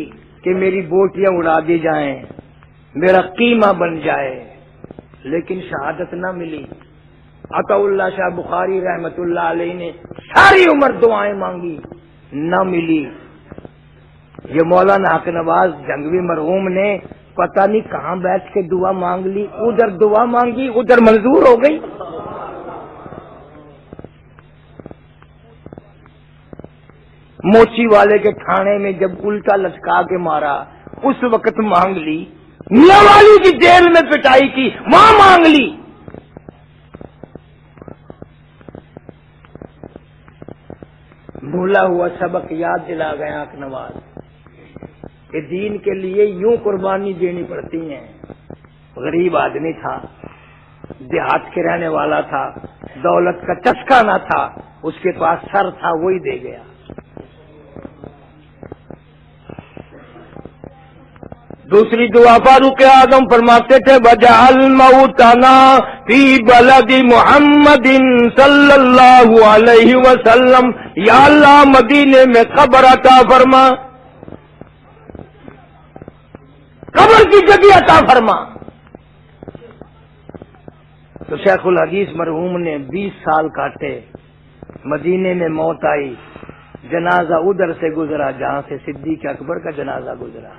کہ میری بوٹیاں اڑا دی جائیں، میرا قیمہ بن جائے، لیکن شہادت نہ ملی۔ عطا اللہ شاہ بخاری رحمت اللہ علیہ نے ساری عمر دعائیں مانگی، نہ ملی۔ یہ مولانا حق نواز جنگوی مرحوم نے پتہ نہیں کہاں بیٹھ کے دعا مانگ لی، ادھر دعا مانگی ادھر منظور ہو گئی۔ موچی والے کے تھانے میں جب الٹا لٹکا کے مارا اس وقت مانگ لی، میاں والی کی جیل میں پٹائی کی وہاں مانگ لی۔ بھولا ہوا سبق یاد دلا گیا حق نواز کہ دین کے لیے یوں قربانی دینی پڑتی ہیں۔ غریب آدمی تھا، دیہات کے رہنے والا تھا، دولت کا چسکا نہ تھا، اس کے پاس سر تھا وہی دے گیا۔ دوسری دعا فاروق اعظم فرماتے تھے وَجَعَلْ مَوْتَنَا فِي بَلَدِ مُحَمَّدٍ صلی اللہ علیہ وسلم، یا اللہ مدینے میں قبر عطا فرما، قبر کی جگہ عطا فرما۔ تو شیخ الحدیث مرحوم نے 20 سال کاٹے، مدینے میں موت آئی، جنازہ ادھر سے گزرا جہاں سے صدیق اکبر کا جنازہ گزرا،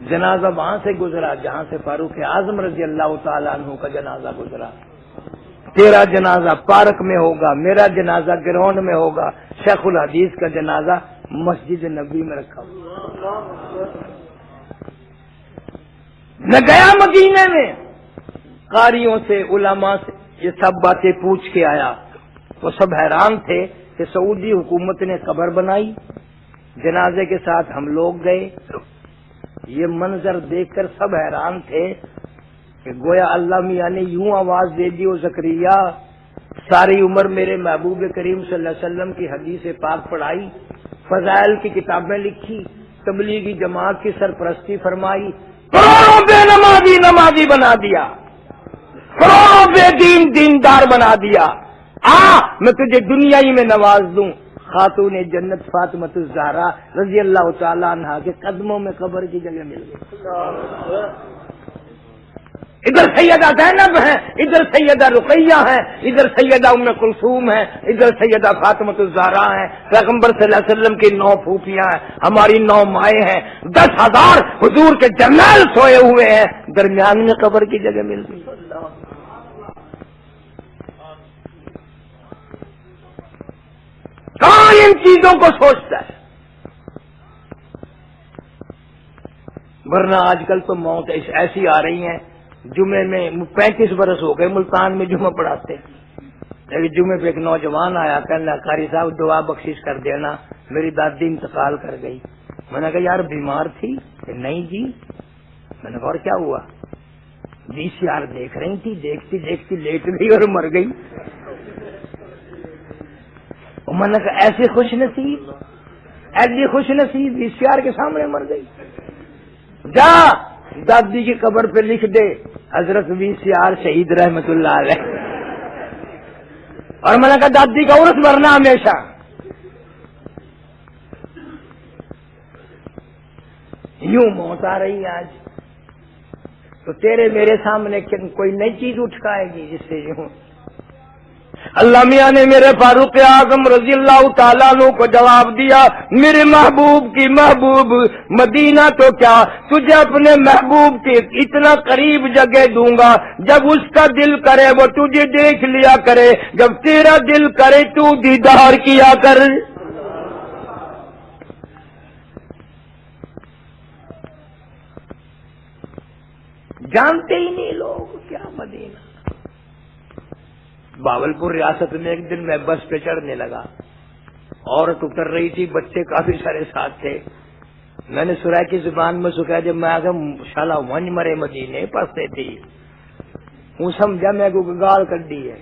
جنازہ وہاں سے گزرا جہاں سے فاروق اعظم رضی اللہ تعالیٰ عنہ کا جنازہ گزرا۔ تیرا جنازہ پارک میں ہوگا، میرا جنازہ گراؤنڈ میں ہوگا، شیخ الحدیث کا جنازہ مسجد نبی میں رکھا ہوا۔ میں گیا مدینے میں، قاریوں سے علماء سے یہ سب باتیں پوچھ کے آیا، وہ سب حیران تھے کہ سعودی حکومت نے قبر بنائی، جنازے کے ساتھ ہم لوگ گئے۔ یہ منظر دیکھ کر سب حیران تھے کہ گویا اللہ میاں نے یوں آواز دے دی، او زکریا ساری عمر میرے محبوب کریم صلی اللہ علیہ وسلم کی حدیث پاک پڑھائی، فضائل کی کتابیں لکھی، تبلیغی جماعت کی سرپرستی فرمائی، کروڑوں بے نمازی نمازی بنا دیا، کروڑوں بے دین دیندار بنا دیا، میں تجھے دنیا ہی میں نواز دوں۔ خاتون جنت فاطمۃ الزہرا رضی اللہ تعالیٰ عنہا کے قدموں میں قبر کی جگہ مل گئی۔ ادھر سیدہ زینب ہیں، ادھر سیدہ رقیہ ہیں، ادھر سیدہ ام کلثوم ہیں، ادھر سیدہ فاطمۃ الزہرا ہیں، پیغمبر صلی اللہ علیہ وسلم کی 9 پھوپھیاں ہیں، ہماری 9 مائیں ہیں، 10,000 حضور کے جرنیل سوئے ہوئے ہیں، درمیان میں قبر کی جگہ مل گئی۔ کہاں ان چیزوں کو سوچتا ہے؟ ورنہ آج کل تو موت ایسی آ رہی ہیں، جمعے میں 35 برس ہو گئے ملتان میں جمعہ پڑھاتے، لیکن جمعے پہ ایک نوجوان آیا، کہنا قاری صاحب دعا بخشش کر دینا، میری دادی انتقال کر گئی۔ میں نے کہا یار بیمار تھی؟ کہ نہیں جی۔ میں نے کہا اور کیا ہوا؟ VCR دیکھ رہی تھی، دیکھتی دیکھتی لیٹ گئی اور مر گئی۔ میں نے کہا ایسے خوش نصیب، ایسی خوش نصیب VCR کے سامنے مر گئی؟ جا دادی کی قبر پہ لکھ دے حضرت VCR شہید رحمت اللہ علیہ۔ اور میں نے کہا دادی کا عرس مرنا ہمیشہ۔ یوں موت آ رہی ہے آج، تو تیرے میرے سامنے کوئی نئی چیز اٹھ کے آئے گی جس سے یوں۔ اللہ میاں نے میرے فاروق اعظم رضی اللہ تعالیٰ عنہ کو جواب دیا، میرے محبوب کی محبوب مدینہ تو کیا، تجھے اپنے محبوب کے اتنا قریب جگہ دوں گا، جب اس کا دل کرے وہ تجھے دیکھ لیا کرے، جب تیرا دل کرے تو دیدار کیا کر۔ جانتے ہی نہیں لوگ کیا مدینہ۔ باولپور ریاست میں ایک دن میں بس پہ چڑھنے لگا، عورت اتر رہی تھی، بچے کافی سارے ساتھ تھے۔ میں نے سرائے کی زبان میں سکھایا، جب میں آگا شالا ونج مرے مدینے پستے تھی، ہوں سمجھا میں کو گال کر دی ہے،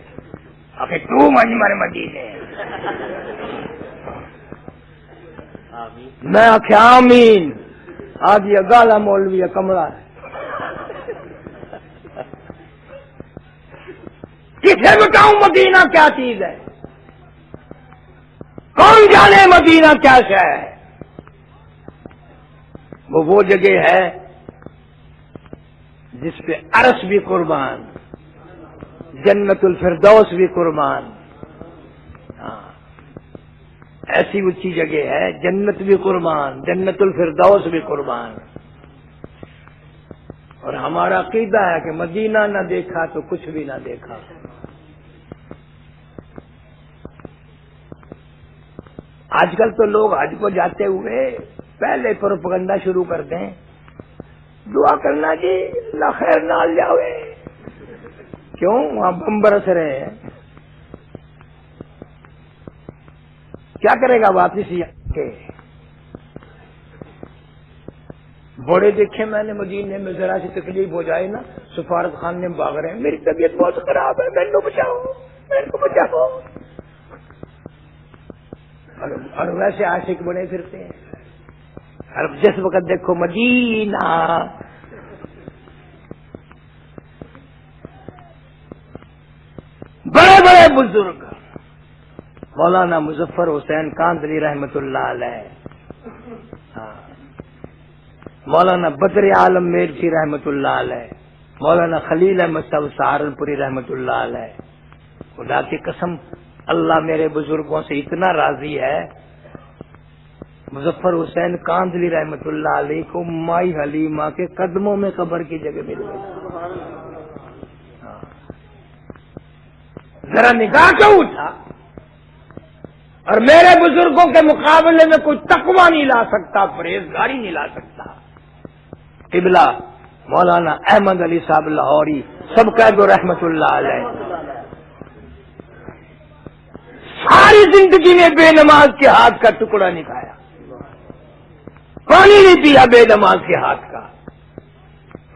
آخر تو ونج مرے مدینے۔ میں آخیا آمین، آج یہ گالا مولوی کمڑا ہے، کسے بتاؤں مدینہ کیا چیز ہے؟ کون جانے مدینہ کیا شے ہے؟ وہ جگہ ہے جس پہ عرش بھی قربان، جنت الفردوس بھی قربان۔ ہاں ایسی اونچی جگہ ہے، جنت بھی قربان، جنت الفردوس بھی قربان۔ اور ہمارا عقیدہ ہے کہ مدینہ نہ دیکھا تو کچھ بھی نہ دیکھا۔ آج کل تو لوگ حج کو جاتے ہوئے پہلے پروپگنڈا شروع کر دیں، دعا کرنا جی اللہ خیر نال جاوے، کیوں وہاں بم برس رہے ہیں، کیا کرے گا واپس کے؟ بڑے دیکھے میں نے مدینے میں ذرا سی تکلیف ہو جائے نا، سفارت خان میں بھاگ رہے ہیں، میری طبیعت بہت خراب ہے، میرے کو بچاؤ، میرے کو بچاؤ، اور ویسے عاشق بنے پھرتے ہیں۔ اور جس وقت دیکھو مدینہ، بڑے بڑے بزرگ، مولانا مظفر حسین کاندلی رحمت اللہ علیہ، مولانا بدر عالم میرچی رحمت اللہ علیہ، مولانا خلیل احمد صاحب سہارنپوری رحمت اللہ علیہ، خدا کی قسم اللہ میرے بزرگوں سے اتنا راضی ہے، مظفر حسین کاندلی رحمت اللہ علیہ کو مائی حلیمہ کے قدموں میں قبر کی جگہ مل گئی۔ ذرا نگاہ کیوں اٹھا؟ اور میرے بزرگوں کے مقابلے میں کوئی تقویٰ نہیں لا سکتا، پرہیزگاری نہیں لا سکتا۔ قبلہ مولانا احمد علی صاحب لاہوری سب کہہ دو رحمت اللہ علیہ، ساری زندگی میں بے نماز کے ہاتھ کا ٹکڑا نہیں کھایا، پانی نہیں پیا بے نماز کے ہاتھ کا۔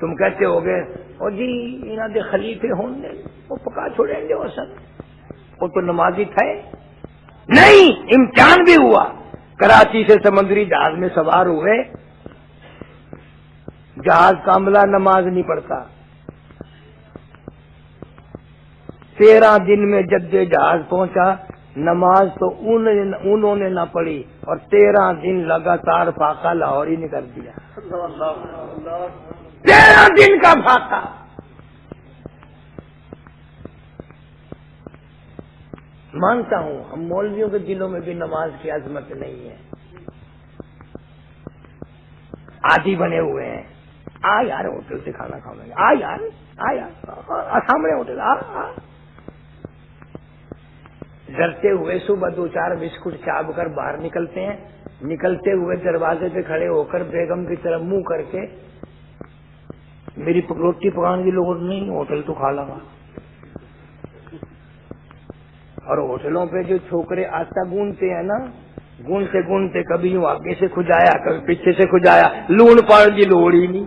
تم کہتے ہو گے او جی انہاں دے خلیفے ہون دے، وہ پکا چھوڑیں گے، وہ سب وہ تو نمازی تھے نہیں۔ امتحان بھی ہوا، کراچی سے سمندری جہاز میں سوار ہوئے، جہاز کاملہ نماز نہیں پڑھتا، 13 دن میں جدے جہاز پہنچا، نماز تو انہوں نے نہ پڑھی، اور 13 دن لگاتار فاقہ لاہور ہی نے کر دیا، 13 دن کا فاقہ۔ مانتا ہوں ہم مولویوں کے دلوں میں بھی نماز کی عظمت نہیں ہے، عادی بنے ہوئے ہیں. آ یار ہوٹل سے کھانا کھاؤں گے، آ یار سامنے ہوٹل آ. ڈرتے ہوئے صبح 2-4 بسکٹ چاب کر باہر نکلتے ہیں، نکلتے ہوئے دروازے پہ کھڑے ہو کر بیگم کی طرف منہ کر کے میری روٹی پکانے کی لوڑ نہیں، ہوٹل تو کھا لوں گا. اور ہوٹلوں پہ جو چھوکرے آٹا گونتے ہیں نا، گونتے کبھی یوں آگے سے کھجایا کبھی پیچھے سے کھجایا، لون پاڑ کی لوڑ ہی نہیں.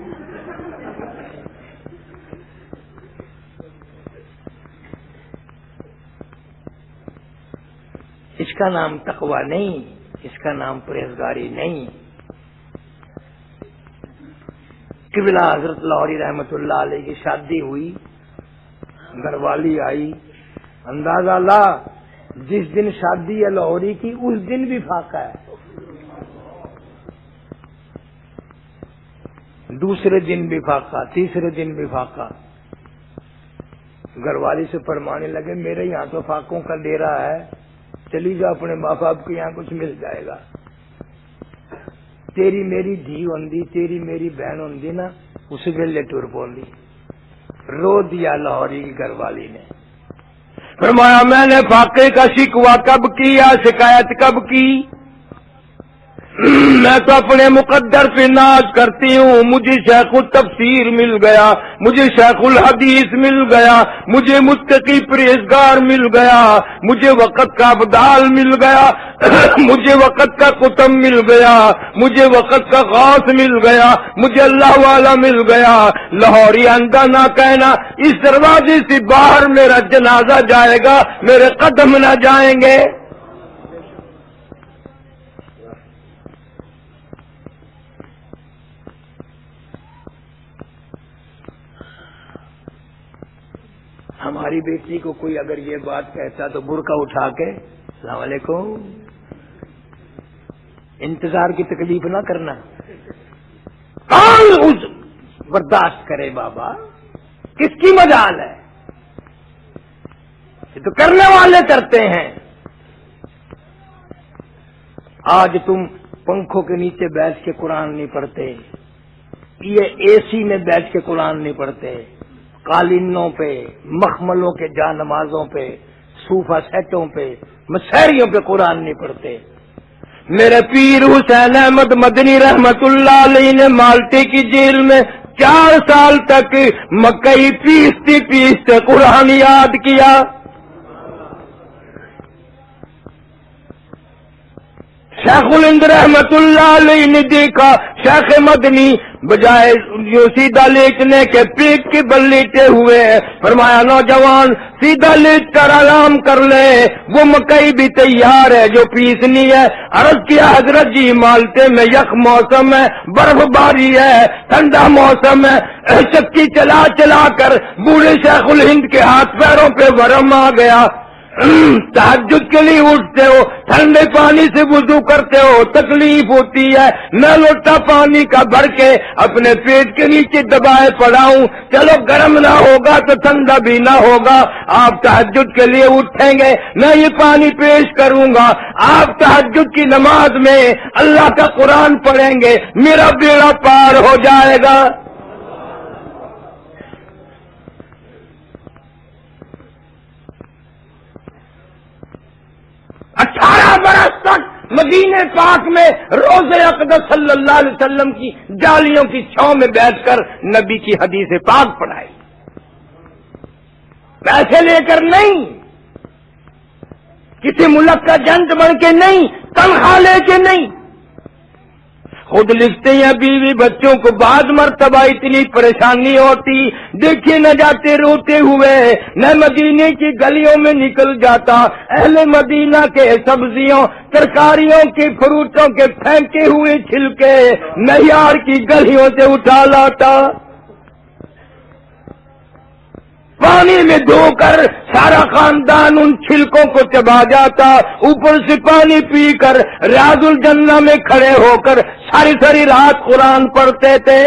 اس کا نام تقوی نہیں، اس کا نام پرہیزگاری نہیں. قبلہ حضرت لاہوری رحمت اللہ علیہ کی شادی ہوئی، گھر والی آئی، اندازہ لا جس دن شادی ہے لاہوری کی اس دن بھی فاقہ ہے، دوسرے دن بھی فاقہ، تیسرے دن بھی فاقہ. گھر والی سے فرمانے لگے میرے یہاں تو فاقوں کا ڈیرا ہے، چلی جا اپنے ماں باپ کے یہاں کچھ مل جائے گا. تیری میری دھی ہوندی، تیری میری بہن ہوندی نا، اس ویلے ٹر پوندی. رو دیا لاہوری کی گھر والی نے. فرمایا میں نے فاقے کا شکوہ کب کیا، شکایت کب کی؟ میں تو اپنے مقدر پہ ناز کرتی ہوں. مجھے شیخ التفسیر مل گیا، مجھے شیخ الحدیث مل گیا، مجھے متقی پرہیزگار مل گیا، مجھے وقت کا ابدال مل گیا، مجھے وقت کا قطب مل گیا، مجھے وقت کا غوث مل گیا، مجھے اللہ والا مل گیا. لاہوری اندھا نہ کہنا اس دروازے سے باہر میرا جنازہ جائے گا، میرے قدم نہ جائیں گے. ہماری بیٹی کو کوئی اگر یہ بات کہتا تو برقع اٹھا کے السلام علیکم، انتظار کی تکلیف نہ کرنا. کون اس برداشت کرے بابا، کس کی مجال ہے؟ یہ تو کرنے والے کرتے ہیں. آج تم پنکھوں کے نیچے بیٹھ کے قرآن نہیں پڑھتے، یہ اے سی میں بیٹھ کے قرآن نہیں پڑھتے، قالینوں پہ، مخملوں کے جا نمازوں پہ، صوفہ سیٹوں پہ، مسحریوں پہ قرآن نہیں پڑھتے. میرے پیر حسین احمد مدنی رحمت اللہ علیہ نے مالٹے کی جیل میں 4 سال تک مکئی پیستے قرآن یاد کیا. شیخ الہند رحمت اللہ علیہ نے دیکھا شیخ مدنی بجائے جو سیدھا لیٹنے کے پیٹ کے بل لیٹے ہوئے ہیں. فرمایا نوجوان سیدھا لیٹ کر آرام کر لے، وہ مکئی بھی تیار ہے جو پیسنی ہے. عرض کیا حضرت جی مالٹے میں یک موسم ہے، برف باری ہے، ٹھنڈا موسم ہے. چکی چلا چلا کر بوڑھے شیخ الہند کے ہاتھ پیروں پہ ورم آ گیا. تہجد کے لیے اٹھتے ہو، ٹھنڈے پانی سے وضو کرتے ہو، تکلیف ہوتی ہے، میں لوٹا پانی کا بھر کے اپنے پیٹ کے نیچے دبائے پڑا ہوں. چلو گرم نہ ہوگا تو ٹھنڈا بھی نہ ہوگا. آپ تہجد کے لیے اٹھیں گے، میں یہ پانی پیش کروں گا. آپ تہجد کی نماز میں اللہ کا قرآن پڑھیں گے، میرا بیڑا پار ہو جائے گا. 18 برس تک مدینے پاک میں روزے اقدس صلی اللہ علیہ وسلم کی جالیوں کی چھاؤں میں بیٹھ کر نبی کی حدیث پاک پڑھائی. پیسے لے کر نہیں، کسی ملک کا جنٹ بن کے نہیں، تنخواہ لے کے نہیں. خود لکھتے ہیں بیوی بچوں کو بعض مرتبہ اتنی پریشانی ہوتی دیکھے نہ جاتے روتے ہوئے، نہ مدینے کی گلیوں میں نکل جاتا، اہل مدینہ کے سبزیوں ترکاریوں کے فروٹوں کے پھینکے ہوئے چھلکے نہیار کی گلیوں سے اٹھا لاتا، پانی میں دھو کر سارا خاندان ان چھلکوں کو چبا جاتا، اوپر سے پانی پی کر ریاض الجنہ میں کھڑے ہو کر ساری ساری رات قرآن پڑھتے تھے.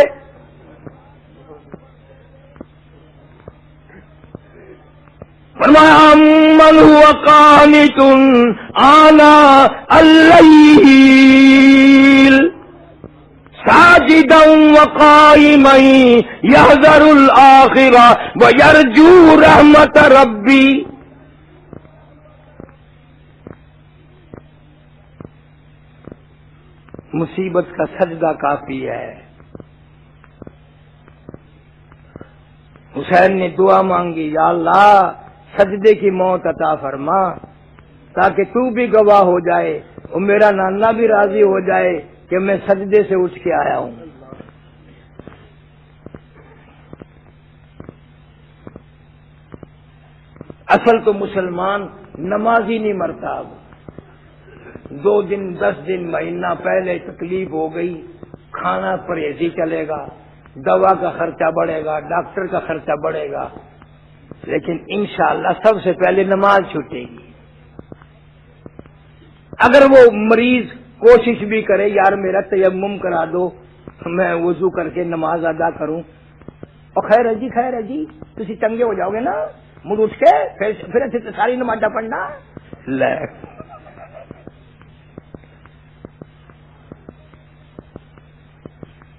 فرمایا من هو قانت آناء الليل ساجدا وقائما يحذر الآخرة ويرجو رحمة ربي. مصیبت کا سجدہ کافی ہے. حسین نے دعا مانگی، یا اللہ سجدے کی موت عطا فرما تاکہ تو بھی گواہ ہو جائے اور میرا نانا بھی راضی ہو جائے کہ میں سجدے سے اٹھ کے آیا ہوں. اصل تو مسلمان نمازی نہیں مرتا. اب 2 دن 10 دن مہینہ پہلے تکلیف ہو گئی، کھانا پرہیزی چلے گا، دوا کا خرچہ بڑھے گا، ڈاکٹر کا خرچہ بڑھے گا، لیکن انشاءاللہ سب سے پہلے نماز چھوٹے گی. اگر وہ مریض کوشش بھی کرے یار میرا تیمم کرا دو میں وضو کر کے نماز ادا کروں، اور خیر ہے جی تسی چنگے ہو جاؤ گے نا مڑ اٹھ کے پھر ساری نماز پڑھنا. لے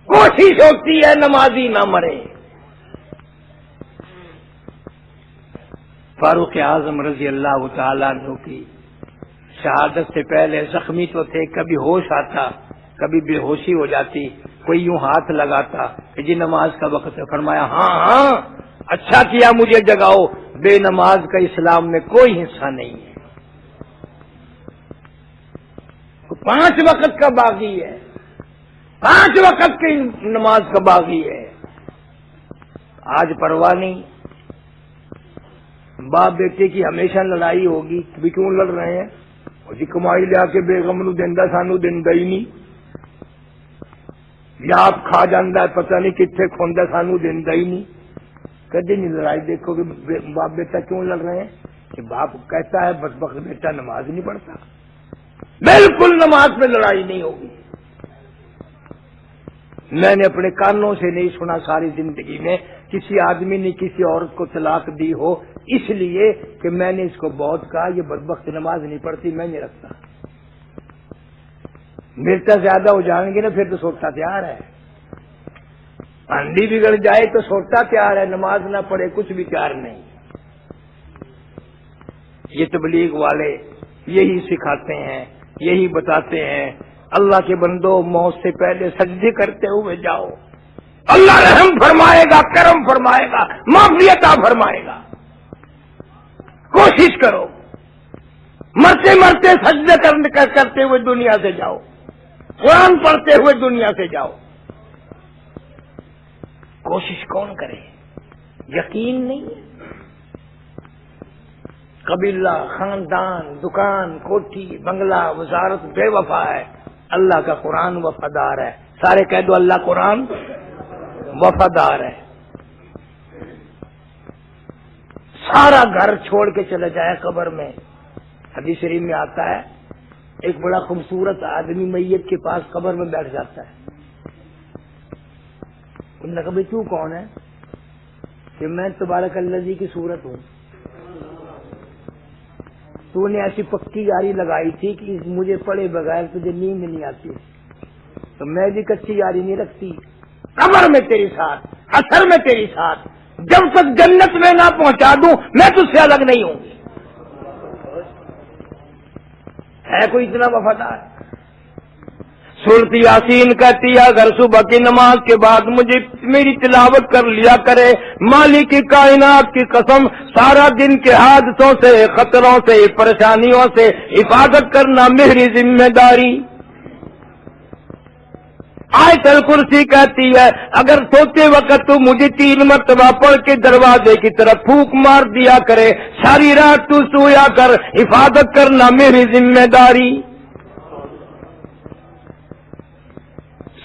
کوشش ہوتی ہے نمازی نہ مرے. فاروق اعظم رضی اللہ تعالیٰ عنہ کی شہادت سے پہلے زخمی تو تھے، کبھی ہوش آتا کبھی بے ہوشی ہو جاتی، کوئی یوں ہاتھ لگاتا کہ جی نماز کا وقت ہے. فرمایا ہاں اچھا کیا مجھے جگاؤ، بے نماز کا اسلام میں کوئی حصہ نہیں ہے. 5 وقت کا باغی ہے، 5 وقت کی نماز کا باغی ہے. آج پرواہ نہیں. باپ بیٹے کی ہمیشہ لڑائی ہوگی، بھی کیوں لڑ رہے ہیں؟ جی کمائی لیا کے بیگم نو دینا سانو دینا ہی نہیں، یا آپ کھا جانا ہے پتہ نہیں کتنے کھوندا سانو دینا ہی نہیں. کدی نہیں لڑائی. دیکھو کہ باپ بیٹا کیوں لڑ رہے ہیں کہ باپ کہتا ہے بدبخت بیٹا نماز نہیں پڑھتا. بالکل نماز پہ لڑائی نہیں ہوگی. میں نے اپنے کانوں سے نہیں سنا ساری زندگی میں کسی آدمی نے کسی عورت کو طلاق دی ہو اس لیے کہ میں نے اس کو بہت کہا یہ بدبخت نماز نہیں پڑھتی میں نہیں رکھتا. مرتا زیادہ ہو جائیں گے نا پھر تو سوٹا تیار ہے. ہنڈی بگڑ جائے تو سوٹا تیار ہے، نماز نہ پڑھے کچھ بھی تیار نہیں. یہ تبلیغ والے یہی سکھاتے ہیں، یہی بتاتے ہیں. اللہ کے بندو موت سے پہلے سجدے کرتے ہوئے جاؤ، اللہ رحم فرمائے گا، کرم فرمائے گا، معافی عطا فرمائے گا. کوشش کرو مرتے مرتے سجدے کرتے ہوئے دنیا سے جاؤ، قرآن پڑھتے ہوئے دنیا سے جاؤ. کوشش کون کرے؟ یقین نہیں ہے. قبیلہ، خاندان، دکان، کوٹھی، بنگلہ، وزارت بے وفا ہے، اللہ کا قرآن وفادار ہے. سارے کہہ دو اللہ قرآن وفادار ہے. سارا گھر چھوڑ کے چلا جائے قبر میں. حدیث شریف میں آتا ہے ایک بڑا خوبصورت آدمی میت کے پاس قبر میں بیٹھ جاتا ہے. انہوں نے کہا بھائی تو کون ہے؟ کہ میں تبارک الذی کی صورت ہوں. تو نے ایسی پکی یاری لگائی تھی کہ مجھے پڑے بغیر تجھے نیند نہیں آتی، تو میں بھی کچی یاری نہیں رکھتی. قبر میں تیری ساتھ، حشر میں تیری ساتھ، جب تک جنت میں نہ پہنچا دوں میں تجھ سے الگ نہیں ہوں. ہے کوئی اتنا وفادار؟ سورت یاسین کہتی ہے اگر صبح کی نماز کے بعد مجھے میری تلاوت کر لیا کرے، مالک کی کائنات کی قسم سارا دن کے حادثوں سے، خطروں سے، پریشانیوں سے حفاظت کرنا میری ذمہ داری. آیت الکرسی کہتی ہے اگر سوتے وقت تو مجھے 3 مرتبہ پڑھ کے دروازے کی طرف پھونک مار دیا کرے، ساری رات تو سویا کر، حفاظت کرنا میری ذمہ داری.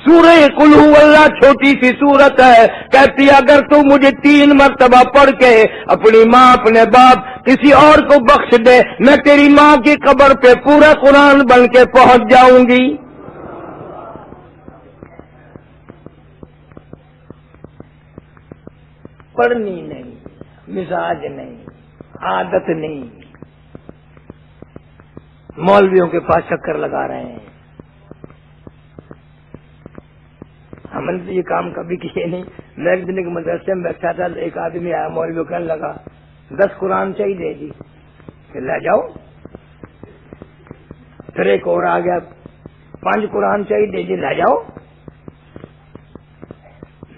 سورہ قل ہو اللہ چھوٹی سی سورت ہے، کہتی ہے اگر تو مجھے 3 مرتبہ پڑھ کے اپنی ماں، اپنے باپ، کسی اور کو بخش دے، میں تیری ماں کی قبر پہ پورا قرآن بن کے پہنچ جاؤں گی. پڑھنی نہیں، مزاج نہیں، عادت نہیں. مولویوں کے پاس چکر لگا رہے ہیں. ہم نے تو یہ کام کبھی کیے نہیں. میں ایک دن کے مدرسے میں بیٹھا تھا، ایک آدمی آیا، مولوی کہنے لگا 10 قرآن چاہیے جی، کہ لے جاؤ. پھر ایک اور آ گیا، 5 قرآن چاہیے جی، لے جاؤ.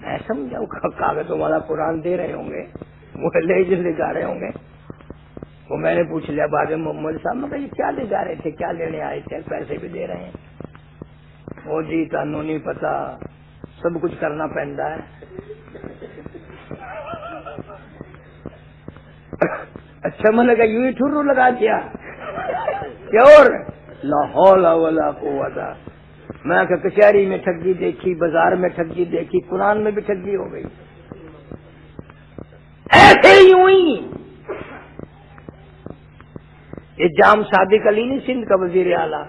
میں سمجھا کاغذوں والا قرآن دے رہے ہوں گے، وہ لے جا رہے ہوں گے. وہ میں نے پوچھ لیا بعد میں محمد صاحب، میں کہا یہ کیا لے جا رہے تھے، کیا لینے آئے تھے، پیسے بھی دے رہے ہیں. وہ جی تانوں نہیں پتا، سب کچھ کرنا پڑتا ہے. اچھا میں نے کہا یوں ہی ٹھرو لگا دیا کیا؟ اور لا حول ولا قوت. میں کہ کچہری میں ٹھگی دیکھی، بازار میں ٹھگی دیکھی، قرآن میں بھی ٹھگی ہو گئی. ایسے یوں ہی یہ جام صادق علی نہیں سندھ کا وزیر اعلیٰ،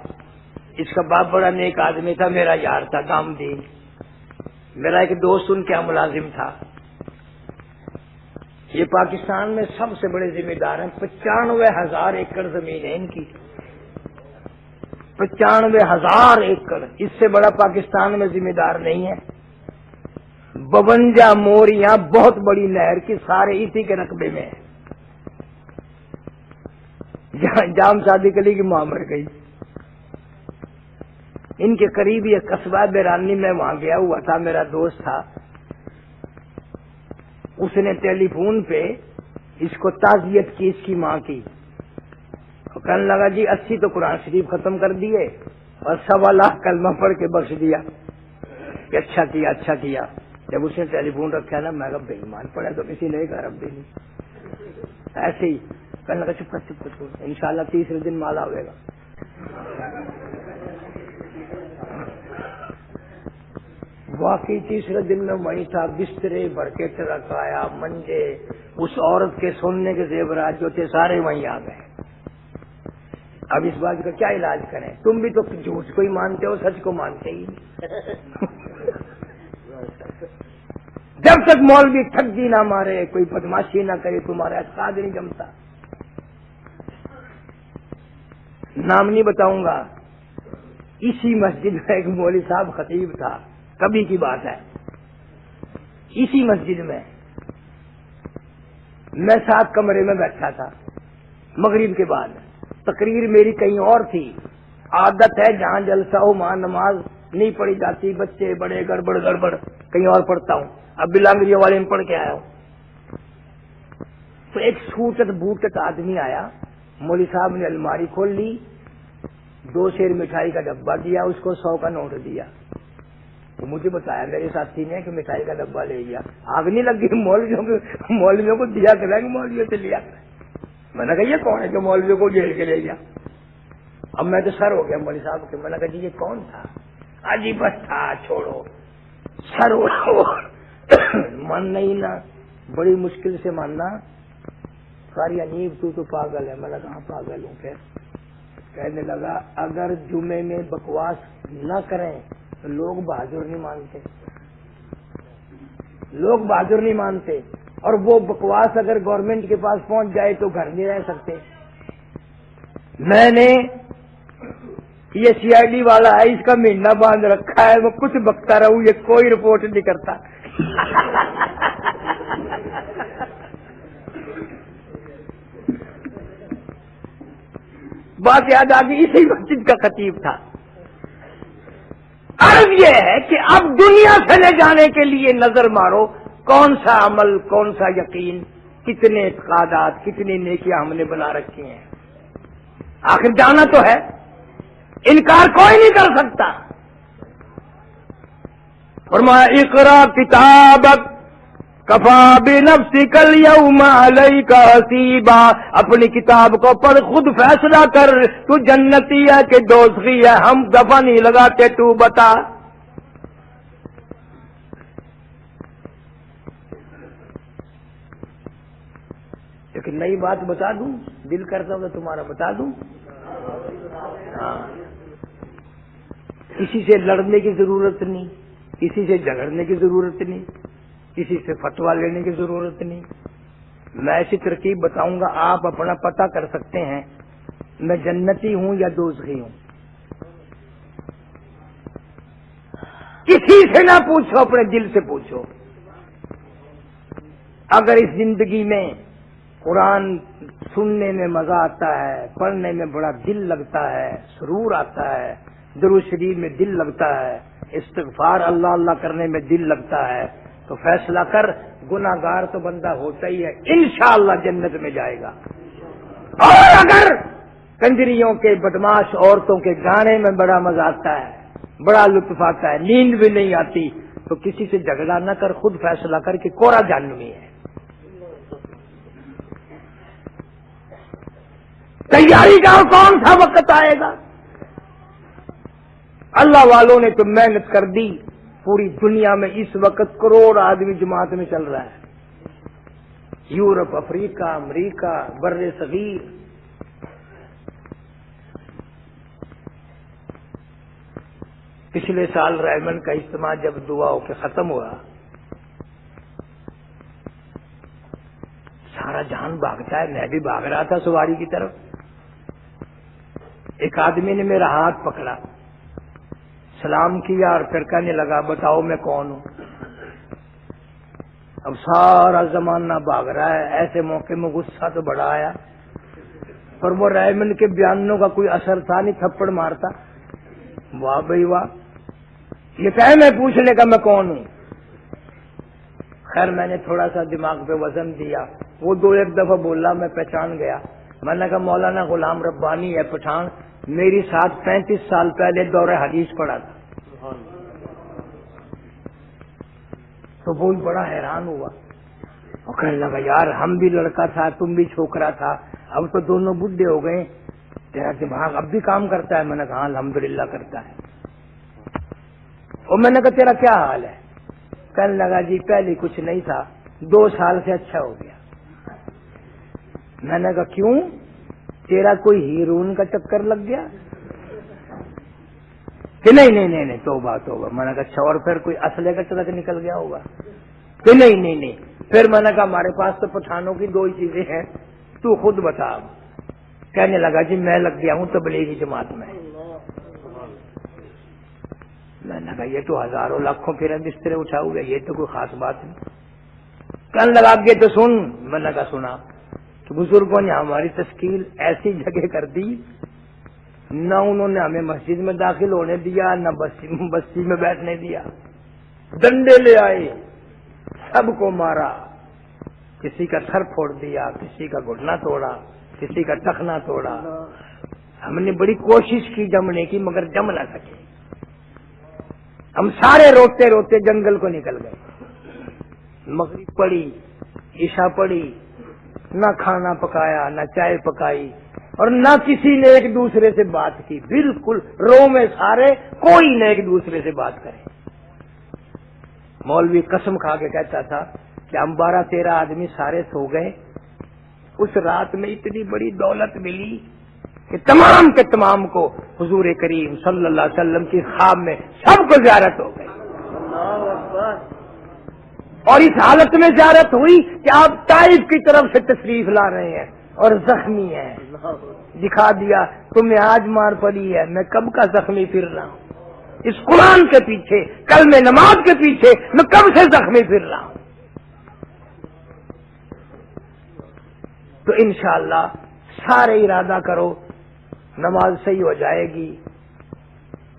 اس کا باپ بڑا نیک آدمی تھا، میرا یار تھا گام دین. میرا ایک دوست ان کے ملازم تھا. یہ پاکستان میں سب سے بڑے ذمہ دار ہیں. 95,000 ایکڑ زمین ہے ان کی. 95,000 ایکڑ، اس سے بڑا پاکستان میں ذمہ دار نہیں ہے. 52 موریاں بہت بڑی نہر کی، سارے اسی کے رقبے میں ہیں. جام صادق علی کی ماں مر گئی. ان کے قریب یہ قصبہ بیرانی میں وہاں گیا ہوا تھا، میرا دوست تھا. اس نے ٹیلی فون پہ اس کو تعزیت کی، اس کی ماں کی. کہنے لگا جی 80 تو قرآن شریف ختم کر دیے اور 1.25 لاکھ کلمہ پڑھ کے بخش دیا. کہ اچھا کیا اچھا کیا. جب اس نے ٹیلی فون رکھا نا، میں کہا بے ایمان پڑا تو کسی نے کہا رب بھی نہیں. ایسے ہی کہنے لگا چپ کر انشاءاللہ 30 دن مالا ہوئے گا. واقعی 30 دن میں وہی تھا. بسترے بھر کے ٹرک آیا، منجے، اس عورت کے سونے کے زیورات جو تھے سارے وہیں آ گئے. اب اس بات کا کیا علاج کریں؟ تم بھی تو جھوٹ کو ہی مانتے ہو، سچ کو مانتے ہی. جب تک مولوی ٹھگی نہ مارے، کوئی بدماشی نہ کرے، تمہارا اعتقاد نہیں جمتا. نام نہیں بتاؤں گا. اسی مسجد میں ایک مولوی صاحب خطیب تھا، کبھی کی بات ہے. اسی مسجد میں میں 7 کمرے میں بیٹھا تھا. مغرب کے بعد تقریر میری کہیں اور تھی. عادت ہے جہاں جلسہ ہو وہاں نماز نہیں پڑھی جاتی، بچے بڑے گڑبڑ کہیں اور پڑھتا ہوں. اب بلانگریوں والے میں پڑھ کے آیا ہوں. تو ایک سوٹت بوٹت آدمی آیا. مولوی صاحب نے الماری کھول لی، 2 سیر مٹھائی کا ڈبہ دیا، اس کو 100 کا نوٹ دیا. تو مجھے بتایا میرے ساتھی نے کہ مٹھائی کا ڈبہ لے گیا. آگ نہیں لگ گئی مولویوں کو دیا کریں گے، مولویوں سے لیا کریں. میں نے کہا یہ کون ہے جو مولویوں کو جیل کے لے گیا؟ اب میں تو سر ہو گیا مولوی صاحب کے. میں نے کہا جی یہ کون تھا؟ جی بس تھا، چھوڑو. سر ہو من نہیں نا، بڑی مشکل سے ماننا. ساری انیب تو پاگل ہے. میں نے کہا پاگل ہوں. پھر کہنے لگا اگر جمعے میں بکواس نہ کریں تو لوگ بہادر نہیں مانتے. لوگ بہادر نہیں مانتے. اور وہ بکواس اگر گورنمنٹ کے پاس پہنچ جائے تو گھر نہیں رہ سکتے. میں نے یہ CID والا ہے، اس کا مہینہ باندھ رکھا ہے، میں کچھ بکتا رہوں، یہ کوئی رپورٹ نہیں کرتا. بات یاد آ گئی، اسی مسجد کا خطیب تھا. عرض یہ ہے کہ اب دنیا سے لے جانے کے لیے نظر مارو، کون سا عمل، کون سا یقین، کتنے اعتقادات، کتنی نیکیاں ہم نے بنا رکھی ہیں. آخر جانا تو ہے، انکار کوئی نہیں کر سکتا. فرمایا اقرا کتابک کفا بنفسک الیوم علیک حسیبا. اپنی کتاب کو پڑھ، خود فیصلہ کر، تو جنتی ہے کہ دوزخی ہے. ہم دفعہ نہیں لگاتے، تو بتا. لیکن نئی بات بتا دوں، دل کرتا ہوں تو تمہارا بتا دوں. ہاں، کسی سے لڑنے کی ضرورت نہیں، کسی سے جھگڑنے کی ضرورت نہیں، کسی سے فتویٰ لینے کی ضرورت نہیں. میں ایسی ترکیب بتاؤں گا، آپ اپنا پتہ کر سکتے ہیں میں جنتی ہوں یا دوزخی ہوں۔ کسی سے نہ پوچھو، اپنے دل سے پوچھو۔ اگر اس زندگی میں قرآن سننے میں مزہ آتا ہے، پڑھنے میں بڑا دل لگتا ہے، سرور آتا ہے، درود شریف میں دل لگتا ہے، استغفار اللہ اللہ کرنے میں دل لگتا ہے، تو فیصلہ کر، گناہگار تو بندہ ہوتا ہی ہے، انشاءاللہ جنت میں جائے گا۔ اور اگر کنجریوں کے بدماش عورتوں کے گانے میں بڑا مزہ آتا ہے، بڑا لطف آتا ہے، نیند بھی نہیں آتی، تو کسی سے جھگڑا نہ کر، خود فیصلہ کر کہ کورا جہنمی ہے۔ تیاری کا کون سا وقت آئے گا؟ اللہ والوں نے تو محنت کر دی، پوری دنیا میں اس وقت کروڑ آدمی جماعت میں چل رہا ہے، یورپ، افریقہ، امریکہ، بر صغیر۔ پچھلے سال ریمن کا اجتماع جب دعا ہو کے ختم ہوا، سارا جہان بھاگتا ہے، میں بھی بھاگ رہا تھا سواری کی طرف۔ ایک آدمی نے میرا ہاتھ پکڑا، سلام کیا اور پھر کہنے لگا بتاؤ میں کون ہوں۔ اب سارا زمانہ بھاگ رہا ہے، ایسے موقع میں غصہ تو بڑا آیا، پر وہ ریمن کے بیانوں کا کوئی اثر تھا نہیں، تھپڑ مارتا۔ واہ بھائی واہ، یہ کہے میں پوچھنے کا میں کون ہوں۔ خیر میں نے تھوڑا سا دماغ پہ وزن دیا، وہ دو ایک دفعہ بولا، میں پہچان گیا۔ میں نے کہا مولانا غلام ربانی ہے پٹھان، میری ساتھ 35 سال پہلے دورہ حدیث پڑھا تھا۔ تو وہ بڑا حیران ہوا، وہ کہنے لگا یار ہم بھی لڑکا تھا، تم بھی چھوکرا تھا، اب تو دونوں بڈھے ہو گئے، تیرا دماغ اب بھی کام کرتا ہے؟ میں نے کہا ہاں الحمدللہ کرتا ہے۔ اور میں نے کہا تیرا کیا حال ہے؟ کہنے لگا جی پہلے کچھ نہیں تھا، 2 سال سے اچھا ہو گیا۔ میں نے کہا کیوں؟ تیرا کوئی ہیرون کا چکر لگ گیا؟ کہ نہیں توبہ توبہ۔ میں نے کہا اچھا، اور پھر کوئی اسلحے کا چرک نکل گیا ہوگا؟ کہ نہیں۔ پھر میں نے کہا ہمارے پاس تو پٹھانوں کی 2 ہی چیزیں ہیں، تو خود بتا۔ کہنے لگا جی میں لگ گیا ہوں تبلیغی جماعت میں۔ میں نے کہا یہ تو ہزاروں لاکھوں پھر بسترے اٹھا ہوئے، یہ تو کوئی خاص بات نہیں۔ کہنے لگا یہ تو سن۔ میں نے کہا سنا کہ بزرگوں نے ہماری تشکیل ایسی جگہ کر دی، نہ انہوں نے ہمیں مسجد میں داخل ہونے دیا، نہ بستی میں بیٹھنے دیا، ڈنڈے لے آئے، سب کو مارا، کسی کا سر پھوڑ دیا، کسی کا گھٹنا توڑا، کسی کا ٹخنا توڑا۔ ہم نے بڑی کوشش کی جمنے کی، مگر جم نہ سکے۔ ہم سارے روتے روتے جنگل کو نکل گئے۔ مغرب پڑی، عشاء پڑی، نہ کھانا پکایا، نہ چائے پکائی، اور نہ کسی نے ایک دوسرے سے بات کی، بالکل رو میں سارے، کوئی نہ ایک دوسرے سے بات کرے۔ مولوی قسم کھا کے کہتا تھا کہ ہم 12-13 آدمی سارے سو گئے، اس رات میں اتنی بڑی دولت ملی کہ تمام کے تمام کو حضور کریم صلی اللہ علیہ وسلم کی خواب میں سب کو زیارت ہو گئی۔ اور اس حالت میں زیارت ہوئی کہ آپ طائف کی طرف سے تشریف لا رہے ہیں اور زخمی ہیں، دکھا دیا تمہیں آج مار پڑی ہے، میں کب کا زخمی پھر رہا ہوں، اس قرآن کے پیچھے، کل میں نماز کے پیچھے میں کب سے زخمی پھر رہا ہوں۔ تو انشاءاللہ سارے ارادہ کرو، نماز صحیح ہو جائے گی،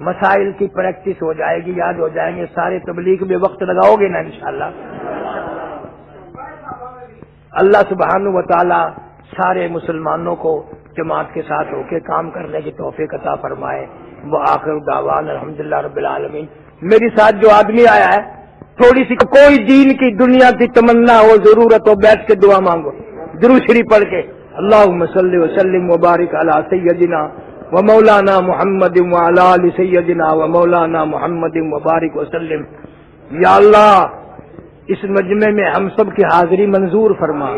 مسائل کی پریکٹس ہو جائے گی، یاد ہو جائیں گے، سارے تبلیغ میں وقت لگاؤ گے نا انشاءاللہ۔ اللہ سبحانہ و تعالی سارے مسلمانوں کو جماعت کے ساتھ ہو کے کام کرنے کی توفیق عطا فرمائے۔ وآخر دعوانا الحمدللہ رب العالمین۔ میری ساتھ جو آدمی آیا ہے، تھوڑی سی کوئی دین کی دنیا کی تمنا ہو، ضرورت ہو، بیٹھ کے دعا مانگو، درود شریف پڑھ کے۔ اللہم صلی وسلم وبارک علی سیدنا و مولانا محمد وعلی آل سیدنا و مولانا محمد وبارک وسلم۔ یا اللہ اس مجمع میں ہم سب کی حاضری منظور فرما،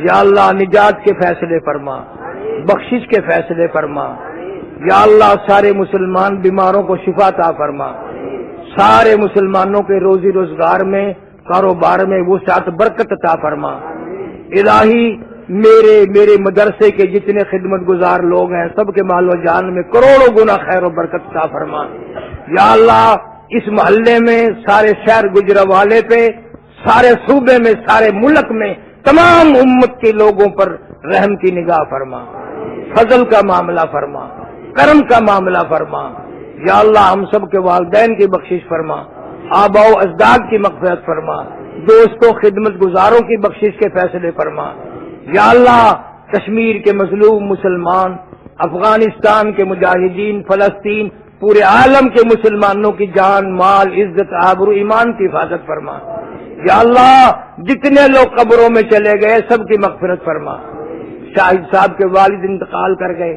یا اللہ نجات کے فیصلے فرما، بخشش کے فیصلے فرما، یا اللہ سارے مسلمان بیماروں کو شفا عطا فرما، سارے مسلمانوں کے روزی روزگار میں، کاروبار میں وسعت برکت عطا فرما، الہی میرے مدرسے کے جتنے خدمت گزار لوگ ہیں سب کے مال و جان میں کروڑوں گنا خیر و برکت عطا فرما. یا اللہ اس محلے میں سارے شہر گجرانوالے پہ، سارے صوبے میں، سارے ملک میں تمام امت کے لوگوں پر رحم کی نگاہ فرما، فضل کا معاملہ فرما، کرم کا معاملہ فرما. یا اللہ ہم سب کے والدین کی بخشش فرما، آباء و اجداد کی مغفرت فرما، دوستوں خدمت گزاروں کی بخشش کے فیصلے فرما. یا اللہ کشمیر کے مظلوم مسلمان، افغانستان کے مجاہدین، فلسطین، پورے عالم کے مسلمانوں کی جان، مال، عزت، آبرو، ایمان کی حفاظت فرما. یا اللہ جتنے لوگ قبروں میں چلے گئے سب کی مغفرت فرما. شاہد صاحب کے والد انتقال کر گئے،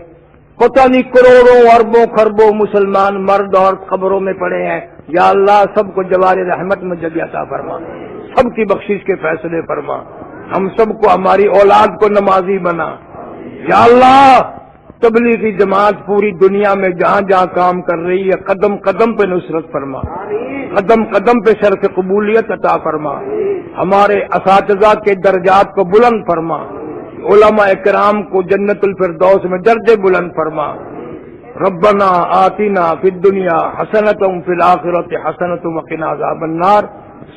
پتہ نہیں کروڑوں اربوں خربوں مسلمان مرد اور قبروں میں پڑے ہیں. یا اللہ سب کو جوار رحمت میں جگہ عطا فرما، سب کی بخشش کے فیصلے فرما. ہم سب کو، ہماری اولاد کو نمازی بنا. یا اللہ تبلیغی جماعت پوری دنیا میں جہاں جہاں کام کر رہی ہے قدم قدم پہ نصرت فرما، قدم قدم پہ شرف قبولیت عطا فرما. ہمارے اساتذہ کے درجات کو بلند فرما، علماء اکرام کو جنت الفردوس میں درجے بلند فرما. ربنا آتنا فی الدنیا حسنۃ وفی الآخرۃ حسنۃ وقنا عذاب النار.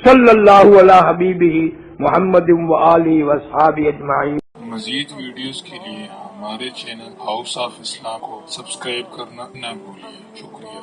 صلی اللہ علی حبیبہ محمد وآلہ واصحابہ اجمعین. مزید ویڈیوز کے لیے ہمارے چینل ہاؤس آف اسلام کو سبسکرائب کرنا نہ بھولیے. شکریہ.